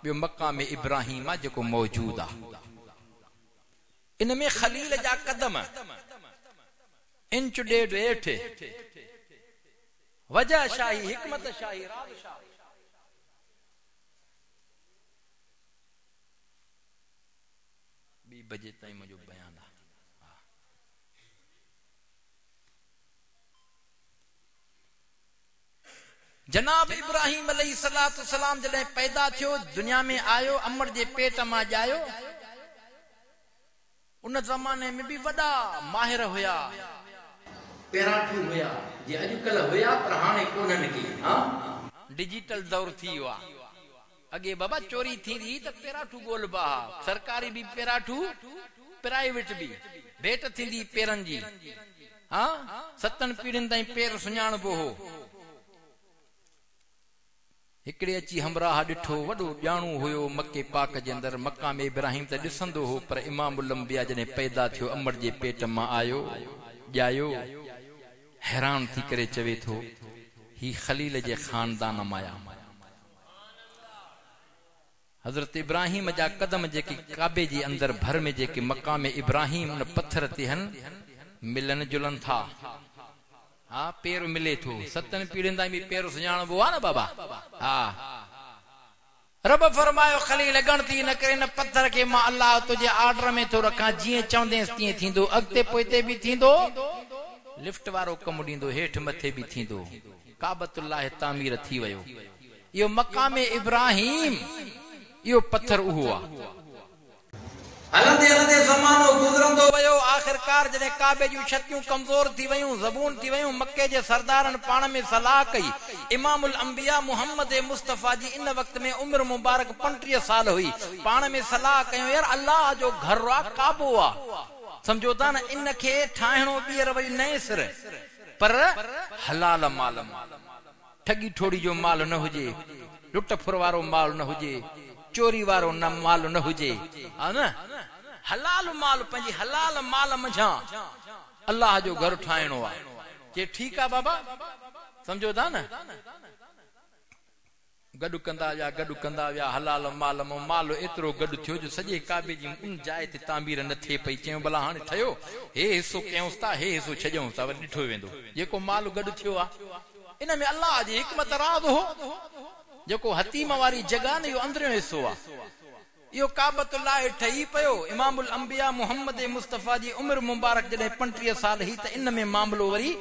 ॿियो मक़ाम इब्राहिम आ जेको मौजूद आ इन में खलील जा कदम इंच डेढ़ हेठि वजह शाही हिकमत शाही राज शाही बजे ताईं मुझो बयान आ जनाब इब्राहिम अलैहिस्सलातु सलाम जॾहिं पैदा थियो दुनिया में आयो अमर जे पेट मां ॼायो उन ज़माने में भी वॾा माहिर हुया पेराठू हुया जे अॼुकल्ह हुया पर हाणे कोन्हनि के डिजिटल दौर थी वियो आहे अगे बाबा चोरी थी त पेराठू गोलबा सरकारी भी पेराठू प्राइवेट भी भेट थींदी पेरन जी हां सतन पीढ़ियुनि ताईं पेर सुञाणबो हो हिकड़े अची हमराह ॾिठो वॾो ॼाणू हुयो मक्के पाक जे अंदर मक़ाम इब्राहिम त ॾिसंदो हो पर इमामुल अंबिया जॾहिं पैदा थियो अमर जे पेट मां आयो ॼायो हैरान थी करे चवे थो ही खलील जे खानदान मां आया हजरत इब्राहिम जा कदम जेके काबे जे अंदर भर में जेके मक़ाम इब्राहिम उन पत्थर ते हन मिलन जुलन था हाँ पेर मिले थो सतन पीढ़ियुनि ताईं भी पेर सुञाणबो आहे न बाबा हाँ रब फरमायो खलील गणती न करे न पत्थर के मां अल्लाह तुझे आर्डर में थो रखां जीअं चवंदेसि तीअं थींदो अॻिते पोइते भी थींदो लिफ्ट वारो कमु ॾींदो हेठि मथे भी थींदो काबतुल्लाह तामीर थी वियो इहो मक़ाम इब्राहिम इहो पत्थर उहो आहे हलंदे हलंदे ज़मानो गुज़रंदो वियो आखिरकार जॾहिं काबे जूं छतियूं कमज़ोर थी वयूं ज़बून थी वयूं मक्के जे सरदारनि पाण में सलाह कई इमामुल अंबिया मुहम्मद मुस्तफ़ा जी इन वक्त में उम्र मुबारक 35 साल हुई पाण में सलाह कयूं यार अल्लाह जो घर आहे काबो आहे समझो था न इन खे ठाहिणो ॿीहर वरी नए सिर पर हलाल माल ठगी ठोड़ी जो माल न हुजे लुट फुर वारो माल न हुजे चोरी वारो न माल न हुजे हा न हलाल माल पंहिंजी हलाल माल मंझां अल्लाह जो घर ठाहिणो आहे जे ठीकु आहे बाबा समझो था न गॾु कंदा विया हलाल माल माल एतिरो गॾु थियो जो सॼे काबे जी उन जाइ ते तामीर न थिए पई चयूं भला हाणे ठहियो हे हिसो कयूंसि था हे हिसो छॾियूंसि था वरी ॾिठो वेंदो जेको माल गॾु थियो आहे इन में अल्लाह जी हिकमत राज़ हो जेको हतीम वारी जगह न इहो अंदरियों हिसो आहे इहो काबतुल्लाह ठही पियो इमामुल अंबिया मुहम्मद मुस्तफ़ा जी उम्र मुबारक जॾहिं 35 साल ही त इन में मामलो वरी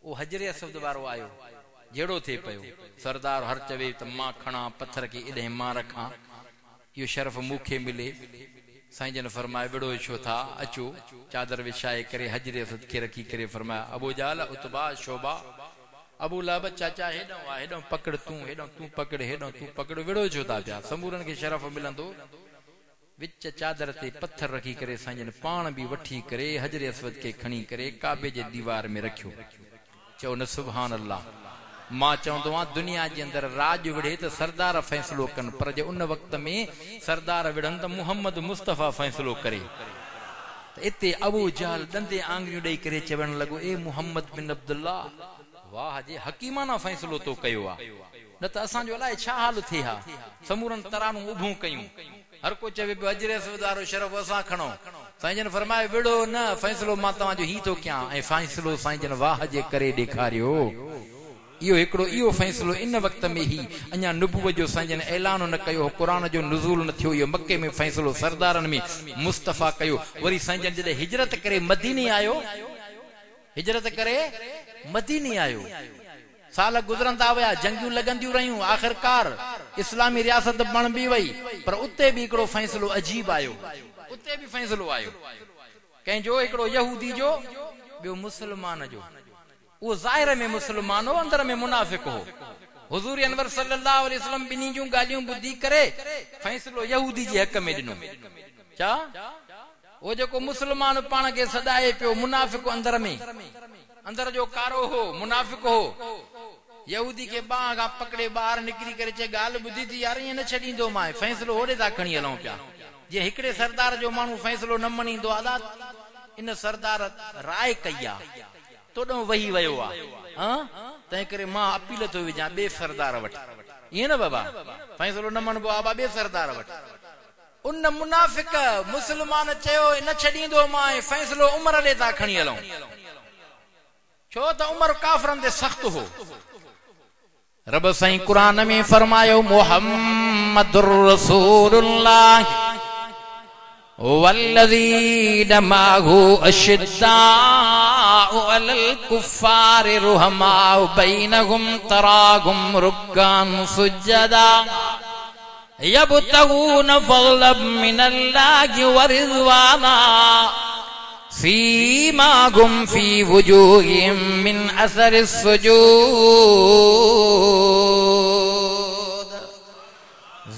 ओ हजरे असवद वारो आयो जहिड़ो थिए पियो सरदार हर चवे त मां खणा पत्थर के इॾे मां रखां इहो शर्फ मूंखे मिले साईं जन फरमाए विड़ो छो था अचो चादर विछाए करे हजरे असवद खे रखी करे फरमाया अबू जाल उतबा शोबा अबू लाब चाचा हेॾो पकड़ तूं पकड़ विड़ो छो था पिया समूरनि खे शरफ मिलंदो विच चादर ते पत्थर रखी करे साईं पाण भी वठी करे हजरे असवद के खणी करे काबे जे दीवार में रखियो चओ न सुभान अल्लाह मां चवंदो आहियां दुनिया जे अंदर राज विढ़े त सरदार फ़ैसिलो कनि पर जे उन वक्त में सरदार विढ़नि त मुहम्मद मुस्तफ़ा फ़ैसिलो करे त इते अबू जहल ॾंदे आंगुरियूं ॾेई करे चवण लॻो ए मुहम्मद बिन अब्दुल्लाह वाह जे हकीमाना फ़ैसिलो तो कयो आहे न त असांजो अलाए छा हाल थिए हा समूरनि तरानूं उभूं कयूं हर को चवे पियो हजरे असवद वारो शरफ असां खणो साईं जन फरमाए विड़ो न फ़ैसिलो मां तव्हांजो ही थो कयां ऐं फ़ैसिलो साईं जन वाह जे करे ॾेखारियो इहो हिकिड़ो इहो फ़ैसिलो इन वक्त में ही अञा नुबुवत जो साईं जन ऐलान न कयो क़ुरान जो नुज़ूल न थियो इहो मक्के में फ़ैसिलो सरदारनि में मुस्तफ़ा कयो वरी साईं जन जॾहिं हिजरत करे मदीने आयो हिजरत करे मदीने आयो साल गुज़रंदा विया जंगियूं लॻंदियूं रहियूं आख़िरकार इस्लामी रियासत बण बि वई पर उते भी हिकिड़ो फ़ैसिलो अजीब आयो उते भी फ़ैसिलो आयो कंहिंजो हिकिड़ो यहूदी जो ॿियो मुस्लमान जो वो ज़ाहिर में मुसलमान हो अंदर में मुनाफिक हो हुजूर अनवर सल्लल्लाहु अलैहि वसल्लम बिनी जूं ॻाल्हियूं ॿुधी करे फ़ैसिलो यहूदी जे हक़ में ॾिनो छा वो जेको मुसलमान पाण खे सदाए पियो मुनाफिक अंदर में अंदर जो कारो हो मुनाफिक हो यहूदी के बागा पकड़े बाहर निकरी करे चे गाल बुधी थी यार ये न छडींदो माए फैसलो होड़े ता खणी हलऊं पिया जे हिकड़े सरदार जो मानू फैसलो न मणींदो आदा इन सरदार राय कया तोडो वही वयो आ हां तै करे मां अपील तो विजा बे सरदार वट ये न बाबा फैसलो न मनबो आ बे सरदार वट उन मुनाफिक मुसलमान चयो न छडींदो माए फैसलो उमर ले ता खणी हलऊं छो त उमर काफरन दे सख्त हो रब साईं कुरान में फरमायो मुहम्मदुर रसूलुल्लाह वल्लज़ीन माहु अशिद्दाउ अलल कुफ्फारि रुहमाउ बैनहुम तराहुम रुक्कान सुज्जदा यबतगून फज़लन मिनल्लाहि व रिज़वाना सीमाहुम फी वुजूहिहिम मिन असरिस सुजूद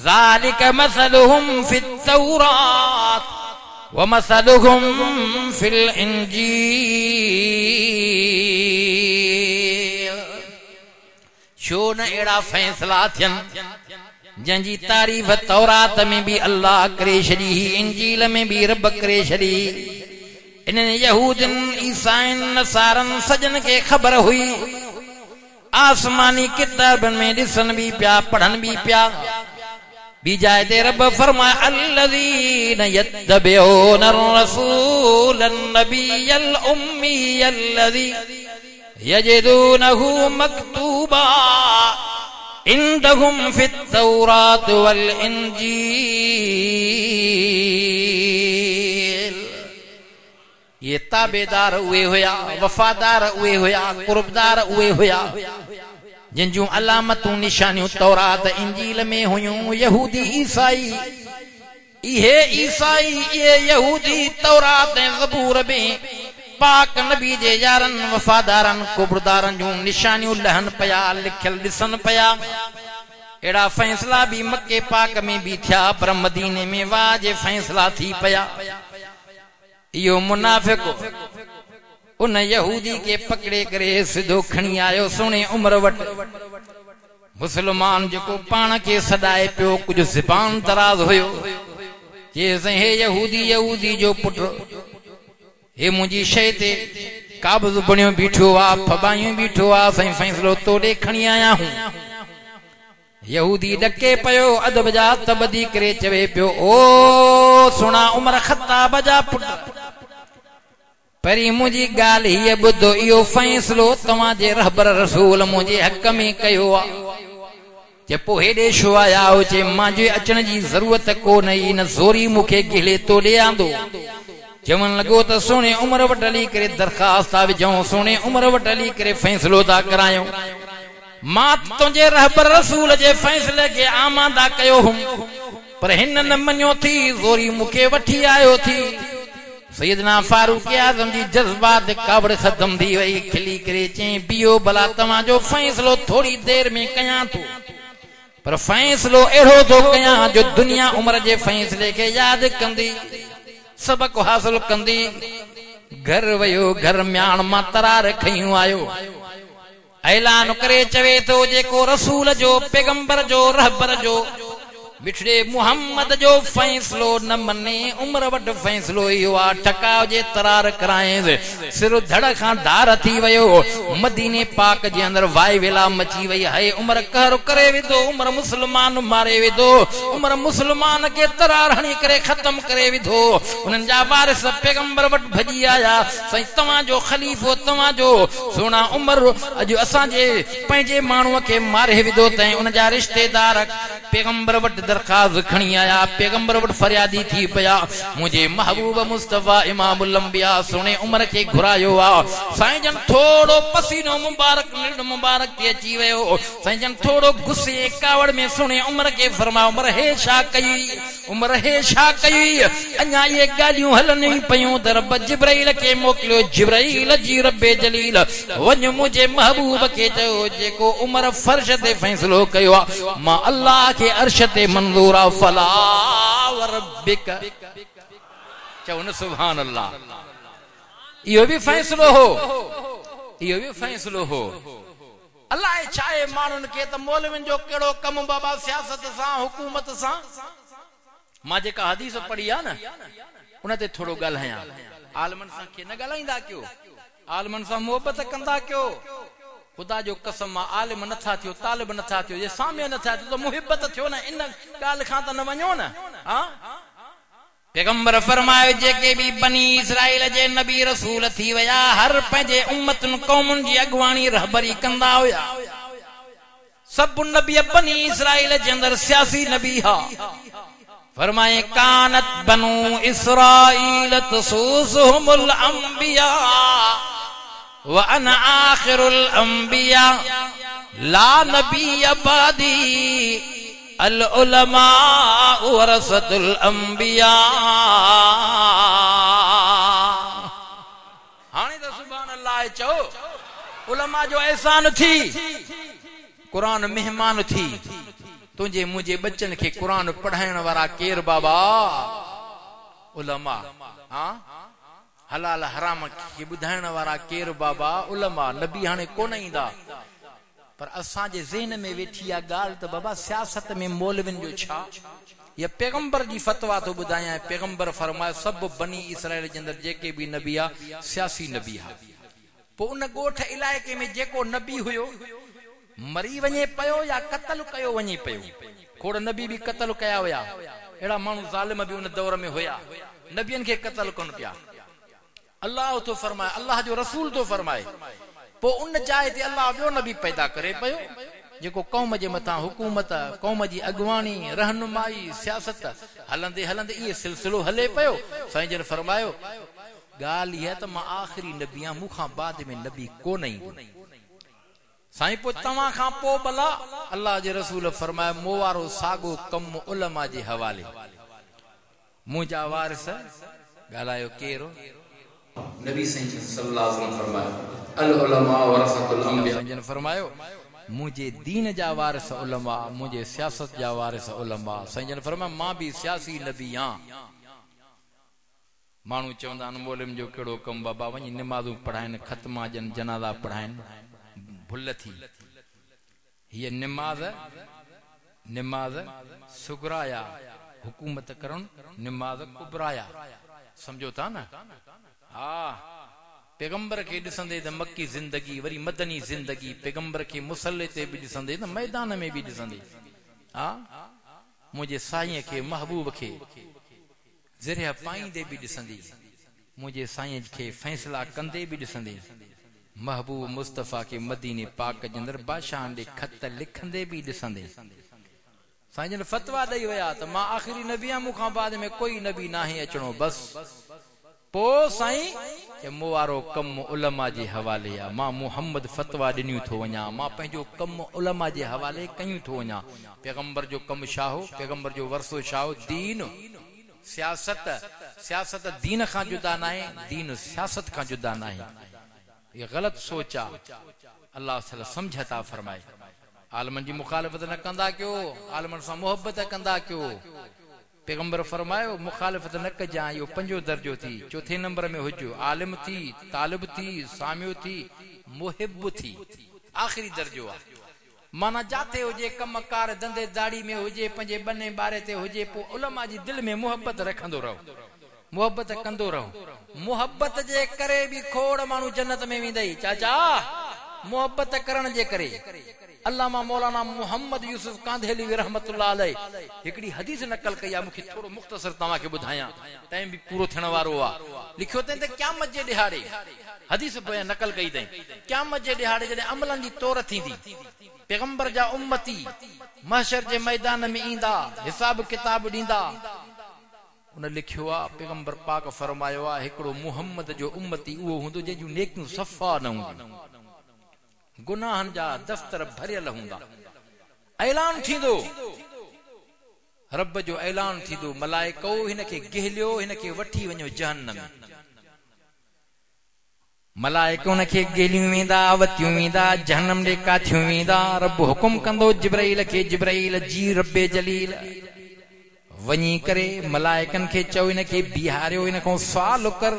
ज़ालिका मसलुहुम फित तौरात व मसलुहुम फिल इंजील शो न एड़ा फैसला थियन जंजी तारीफ तौरात में भी अल्लाह करे छड़ी इंजील में भी रब करे छड़ी इन यहूदन ईसाइन नसारन सजन के खबर हुई आसमानी किताबन में दिसन भी प्या पढ़न भी प्या बीजाए दे रब फरमाया अल्लज़ीन यत्तबिऊन रसूलन नबियल उम्मीयल्लज़ी यजिदूनहु मक्तूबा इंदहुम फित तौरात वल इंजील ये ताबेदार उए होया वफादार उए होया कुर्बदार उए होया जिन अलामतूं निशानियों तौरात इंजील में हुयूं यहूदी ईसाई ये ईसाई ये यहूदी तौरात ज़बूर में पाक नबी जे यारन वफादारन कुर्बदारन जूं निशानियों लहन पया लिखल दिसन पया एड़ा फैसला भी मक्के पाक में भी थिया पर मदीने में वाजे फैसला थी पया यो मुनाफिक उन यहूदी के पकड़े करे सिधो खणी आयो सुने उमर वट मुसलमान जो पान के सदाए पियो कुछ ज़बान तराज होयो जे हे यहूदी यहूदी जो पुत्र हे मुंजी शय ते काबज़ बणियो बीठो आ फबायूं बीठो आ सही फैसलो तोड़े खणी आया हूं यहूदी डके पयो अदब जा तबदी करे चवे पियो ओ सुना उमर खत्ताब जा पुत्र परी मुझी गाल ही बुधो इो फैसलो तवा जे रहबर रसूल मुझे हक में कयो आ जे पो हेडे शो आया हो जे मांजे अचण जी जरूरत को नहीं न जोरी मुखे गिले तो ले आंदो चवन लगो तो सोने उमर वट हली करे दरखास्त आ विझूं सोने उमर वट हली करे फैसलो ता करायो मां तुंहिंजे रहबर रसूल जे फैसले के आमादा कयो हुम पर हिन न मञो थी जोरी मुखे वठी आयो थी सैयदना फारूक आज़म जी जज्बात कावड़ खत्म थी वही खिली करे चई बियो भला तव्हां जो फैसलो थोड़ी देर में कयां थो पर फैसलो एड़ो थो कयां जो दुनिया उमर जे फैसले के याद कंदी सबक हासिल कंदी घर वयो घर म्याण मां तरार खयूं आयो ऐलान करे चवे तो जेको रसूल जो पैगंबर जो रहबर जो बिछड़े मुहम्मद जो फैसलो न मने उमर वट फैसलो इहो आ ठकाव जे तरार कराए सिर धड़ खां धार थी वयो मदीने पाक जे अंदर वाई वेला मची वई है उमर कहर करे विदो उमर मुसलमान मारे विदो उमर मुसलमान के तरार हणी करे खत्म करे विदो उनन जा वारिस पैगंबर वट भजी आया सही तवा जो खलीफो तवा जो सोना उमर अज असा जे पंजे मानुआ के मारे विदो तई उन जा रिश्तेदार पैगंबर वट दरखास्त खणी आया पैगंबर वट फरियादी थी पया मुझे महबूब मुस्तफा इमामुल अंबिया सुने उमर के घुरायो आ साईं जन थोड़ो पसीनो मुबारक निड मुबारक के अची वयो साईं जन थोड़ो गुस्से कावड़ में सुने उमर के फरमा उमर हे छा कई उमर हे छा कई अन्या ये गालियों हलन ही पयूं त रब जिब्राइल के मोकलियो जिब्राइल जी रब्बे जलील वञ मुझे महबूब के चयो जेको उमर फर्श ते फैसलो कयो आ मां अल्लाह के अर्श ते मंजूरा फला व रब्बिक चवन सुभान अल्लाह इहो भी फैसलो हो इहो भी फैसलो हो अल्लाह चाहे मानुन के त मौलविन जो केड़ो कम बाबा सियासत सा हुकूमत सा मां जेका हदीस पढ़ी आ न उनते थोड़ो गलहया आलमन सा के न गलाइंदा क्यों आलमन सा मोहब्बत कंदा क्यों खुदा जो कसम आलिम न था थियो तालिब न था थियो जे सामे न था तो मोहब्बत थियो न इन गाल खां त न वणो न हां पैगंबर फरमायो जेके भी बनी इस्राइल जे नबी रसूल थी वया हर पंहिंजे उम्मतन कौमुन जी अगवानी रहबरी कंदा हुया सब नबी बनी इस्राइल जे अंदर सियासी नबी हा फरमाए कानत बनु इस्राइल तसूसुहुमुल अंबिया व अना आखिरुल अंबिया ला नबी बादी अल उलमा वरसतुल अंबिया हाणे त सुभान अल्लाह चओ उलमा जो एहसान थी कुरान मेहमान थी तुझे मुझे बच्चन के कुरान पढ़ाइण वारा केर बाबा उलमा हां हलाल हराम के बुधाइण वारा केर बाबा उलमा नबी हाने कोन ईंदा पर असा जे ज़हन में वेठी आ गाल त बाबा सियासत में मौलविन जो छा ये पैगंबर जी फतवा तो बुधाया पैगंबर फरमाए सब बनी इस्राइल जे अंदर जेके भी नबी आ सियासी नबी हा पो उन गोठ इलाके में जेको नबी हुयो मरी वने पयो या कत्ल कयो वने पयो खोड़ नबी भी कत्ल कया हुया एड़ा मानू जालिम भी उन दौर में हुया नबियन के कत्ल कोन पिया अल्लाह तो फरमाए अल्लाह जो रसूल तो फरमाए पो उन जाए ते अल्लाह बियो नबी पैदा करे पयो जेको कौम जे मथा हुकूमत कौम जी अगवानी रहनुमाई सियासत हलंदे हलंदे ये सिलसिलो हले पयो साईं जन फरमायो गाल ये त मां आखिरी नबिया मुखा बाद में नबी कोन आई साईं पो तवा खां पो भला अल्लाह जे रसूल फरमाए मोवारो सागो कम उलमा जे हवाले मुजा वारिस गालायो केरो नबी सल्लल्लाहु अलैहि वसल्लम फरमायो अल उलमा वरसतुल अंबिया जन फरमायो मुझे दीन जा वारिस उलमा मुझे सियासत जा वारिस उलमा साईं जन फरमायो मां भी सियासी नबी हां मानू चवंदा मौलम जो केड़ो कम बाबा वनी नमाज़ू पढ़ाइन खत्मा जन जनाजा पढ़ाइन भुल थी ये निमाज सुगराया हुकूमत करण निमाज कुबराया समझो था ना हाँ पैगंबर के दिसंदे त मक्की जिंदगी वरी मदनी जिंदगी पैगंबर के मुसल्ले ते भी दिसंदे त मैदान में भी दिसंदे हाँ मुझे साईं के महबूब के ज़रिया पाईंदे भी दिसंदी मुझे साईं के फैसला कंदे भी दिसंदी महबूब मुस्तफा के मदीने पाक जे अंदर बादशाह दे खत लिखंदे भी दिसंदे साईं जन फतवा दई वया त मां आखिरी नबिया मुखा बाद में कोई नबी नाही अचणो बस पो साईं के मोवारो कम उलमा जे हवाले आ मां मोहम्मद फतवा दिनियो थो वणा मां पंहिंजो कम उलमा जे हवाले कयूं थो वणा पैगंबर जो कम शाहो पैगंबर जो वरसो शाहो दीन सियासत दीन खां जुदा नाहे दीन सियासत खां जुदा नाहे ये गलत सोचा अल्लाह ताला समझता फरमाए आलमन जी मुखालिफत न कंदा क्यों आलमन से मोहब्बत कंदा क्यों पैगंबर फरमायो मुखालिफत न कजा यो पंजो दर्जो थी चौथे नंबर में हुजो आलिम थी तालिब थी सामियो थी मुहिब थी आखिरी दर्जो आ माना जाते हुजे कमकार धंधे दाड़ी में हुजे पंजे बने बारे ते हुजे पो उलमा जी दिल में मोहब्बत रखंदो रहो मोहब्बत कंदो रहो मोहब्बत जे करे भी खोड़ मानू जन्नत में वेंदई चाचा मोहब्बत करण जे करे अल्लामा मौलाना मोहम्मद यूसुफ कांधेली रहमतुल्लाह अलैह एकड़ी हदीस नकल कया मुखे थोड़ो मुख्तसर तवा के बुधाया टाइम भी पूरो थियण वारो आ लिखियो ते क़यामत जे दिहाड़े हदीस बया नकल कई तई क़यामत जे दिहाड़े जडे अमलन जी तौर थींदी पैगंबर जा उम्मती महशर जे मैदान में ईंदा हिसाब किताब दींदा उन लिखियो आ पैगंबर पाक फरमायो आ एकड़ो मोहम्मद जो उम्मती वो हुंदो जे जूं नेकियूं सफा न हुंदी गुनाहन जा दफ्तर भरियल हुंदा ऐलान थींदो रब जो ऐलान थींदो मलाइको हिनके गिहलियो हिनके वठी वञो जहन्नम मलाइको उनके गिहलियूं वेंदा वतियूं वेंदा जहन्नम ॾे काथियूं वेंदा रब हुकुम कंदो जिब्राइल खे जिब्राइल जी रब्बे जलील वञी करे मलाइकन खे चओ इनके बिहारियो इनखो सवाल कर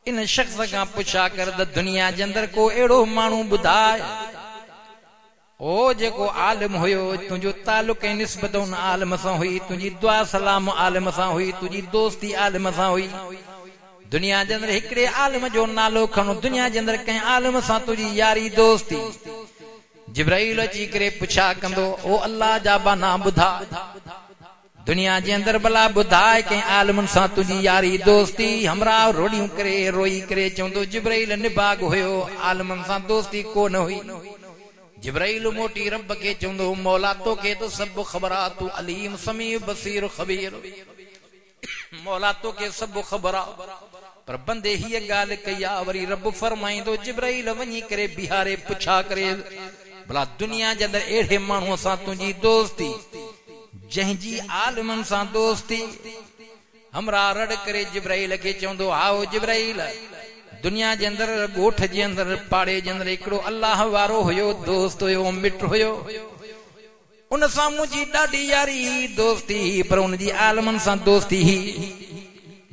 इन शख्स का पुछा कर द दुनिया जे अंदर को एड़ो मानू बुधाए ओ जेको आलिम हुयो तुझो ताल्लुक ऐं निस्बत उन आलिम सां हुई, तुझी दुआ सलाम आलिम सां हुई, तुझी दोस्ती आलिम सां हुई। दुनिया जे अंदर हिकड़े आलिम जो नालो खणो, दुनिया जे अंदर कंहिं आलिम सां तुझी यारी दोस्ती। जिब्राइल अची करे पुछा कंदो, ओ अल्लाह जा बाना ॿुधा, दुनिया जे अंदर भला ॿुधाए कंहिं आलिमन सां तुझी यारी दोस्ती। हमरा रोड़ियूं करे रोई करे चवंदो जिब्राइल निबाग हुयो, आलिमन सां दोस्ती को न हुई। जिब्राइल मोटी रब के चवंदो, मौला तोखे तो सब ख़बर आ, तू अलीम समीउ बसीर ख़बीर, मौला तोखे सब ख़बर आ। पर बंदे हीअ ॻाल्हि कई आ, वरी रब फरमाईंदो जिब्राइल वञी करे बिहारे पुछा करे भला दुनिया जे अंदर अहिड़े माण्हूअ सां तुंहिंजी दोस्ती जंहिंजी आलिमन सां दोस्ती। हमरा रड़ करे जिब्राइल खे चवंदो, आओ जिब्राइल, दुनिया जे अंदर ॻोठ जे अंदर पाड़े जे अंदर हिकिड़ो अल्लाह वारो हुयो, दोस्त हुयो, मिट हुयो, उन सां मुंहिंजी ॾाढी यारी दोस्ती, पर उनजी आलिमन सां दोस्ती ही।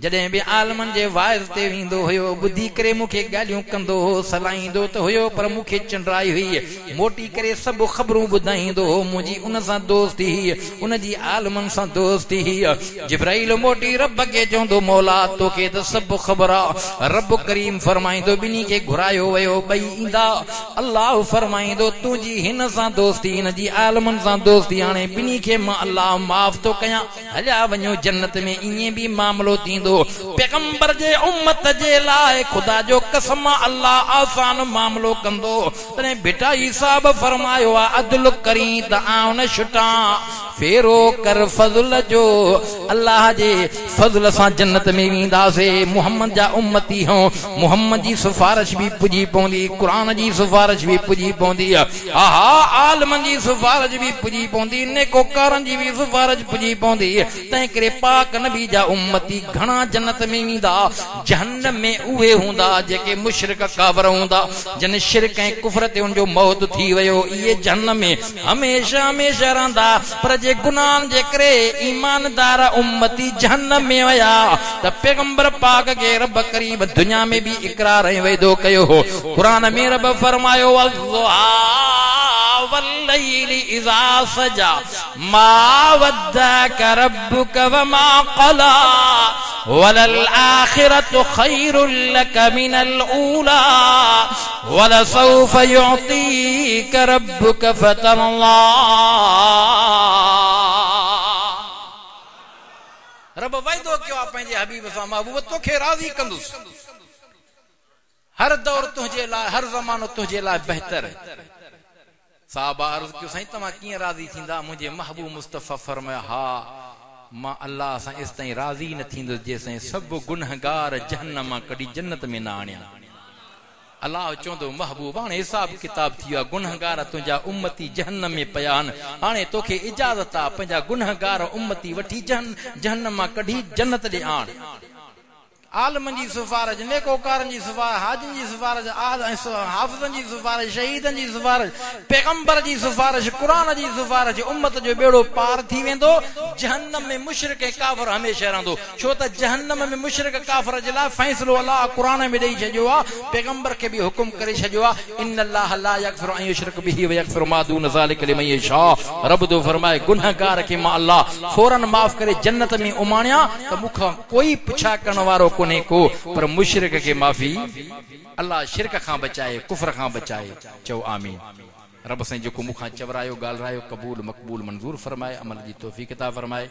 जॾहिं बि आलिमन जे वाइज़ ते वेंदो हुयो, ॿुधी करे मूंखे ॻाल्हियूं कंदो हो, सलाहींदो त हुयो, पर मूंखे चंडराई हुई, मोटी करे सभु ख़बरूं ॿुधाईंदो हो, मुंहिंजी उन सां दोस्ती ही, उनजी आलिमन सां दोस्ती ही। जिब्राइल मोटी रब खे चवंदो, मौला तोखे त सभु ख़बर आ। रब करीम फरमाईंदो, ॿिन्ही खे घुरायो वियो, ॿई ईंदा। अल्लाह फरमाईंदो, तुंहिंजी हिन सां दोस्ती, हिन जी आलिमन सां दोस्ती, हाणे ॿिन्ही खे मां अल्लाह माफ़ थो कयां, हलिया वञो जन्नत में। ईअं बि मामलो थींदो। पैगंबर जे उम्मत जे लाइ खुदा जो कसम अल्लाह आसान मामलो कंदो। तने भिटाई साहब फरमायो आ, अदल करी त आउं न छुटा, फेरो कर फज़ल जो, अल्लाह जे फज़ल सां जन्नत में वेंदासीं। मुहम्मद जा उम्मती हो, मुहम्मद जी सिफारिश भी पुजी पवंदी, कुरान जी सिफारिश भी पुजी पवंदी, आहा आलिमन जी सिफारिश भी पुजी पवंदी, नेकोकारन जी भी सिफारिश पुजी पवंदी। तंहिं करे पाक नबी जा उम्मती घणा जन्नत में वेंदा, जहन्नम में उहे हूंदा जेके मुशरिक काफ़िर हूंदा, जिन शिरक ऐं कुफ्र ते उनजो मौत थी वियो, इहे जहन्नम में हमेशा हमेशा रहंदा। पर जे गुनाहन जे करे ईमानदार उम्मती जहन्नम में वया, त पैगंबर पाक के रब करीब दुनिया में भी इकरार ऐं वाइदो कयो हो। कुरान में रब फरमायो, वल्लैलि इज़ा सजा मा वद्दअक रब्बुक वमा क़ला वलल आखिरतु खैरुल लक मिनल ऊला वलसौफ युअतीक रब्बुक फतरल्ला। रब वाइदो कयो आहे पंहिंजे हबीब सां, महबूब तोखे राज़ी कंदुसि, हर दौर तुंहिंजे लाइ, हर ज़मानो तुंहिंजे लाइ बहितर। साहबा अर्ज़ कयो, साईं तव्हां कीअं राज़ी थींदा? मुंहिंजे महबूब मुस्तफ़ा फरमाया, हा मां अल्लाह सां इस ताईं राज़ी न थींदुसि जेसिताईं सभु गुनहगार जहन्नम मां कढी जन्नत में न आणिया। अल्लाह चवंदो, महबूब हाणे हिसाब किताब थी वियो आहे, गुनहगार तुंहिंजा उम्मती जहन्नम में पिया आहिनि, हाणे तोखे इजाज़त आहे पंहिंजा गुनहगार उम्मती वठी जहन्नम मां कढी जन्नत ॾे आण। आलिमन जी सिफारिश, नेकोकारन जी सिफारिश, हाजिन जी सिफारिश, हाफ़िज़न जी सिफारिश, शहीदन जी सिफारिश, पैगंबर जी सिफारिश, कुरान जी सिफारिश, उम्मत जो बेड़ो पार थी वेंदो। जहन्नम में मुशरिक ऐं काफ़िर हमेशा रहंदो, छो त जहन्नम में मुशरिक काफ़िर जे लाइ फ़ैसिलो अल्लाह कुरान में ॾेई छॾियो आहे, पैगंबर खे बि हुकुम करे छॾियो आहे, इन्नल्लाह ला यग़फ़िरु अन युशरक बिही व यग़फ़िरु मा दून ज़ालिका लिमन यशा। रब तो फरमाए, गुनहगार खे मां अल्लाह फौरन माफ़ करे जन्नत में उमाणिया त मूंखां कोई पुछा करण वारो कोने को, पर मुशरिक के माफी अल्लाह शिरक खां बचाए, कुफ्र खां बचाए। चओ आमीन। रब साईं जेको मूंखां चवरायो ॻाल्हायो क़बूल मक़बूल मंज़ूर फरमाए, अमल जी तौफ़ीक़ अता फरमाए।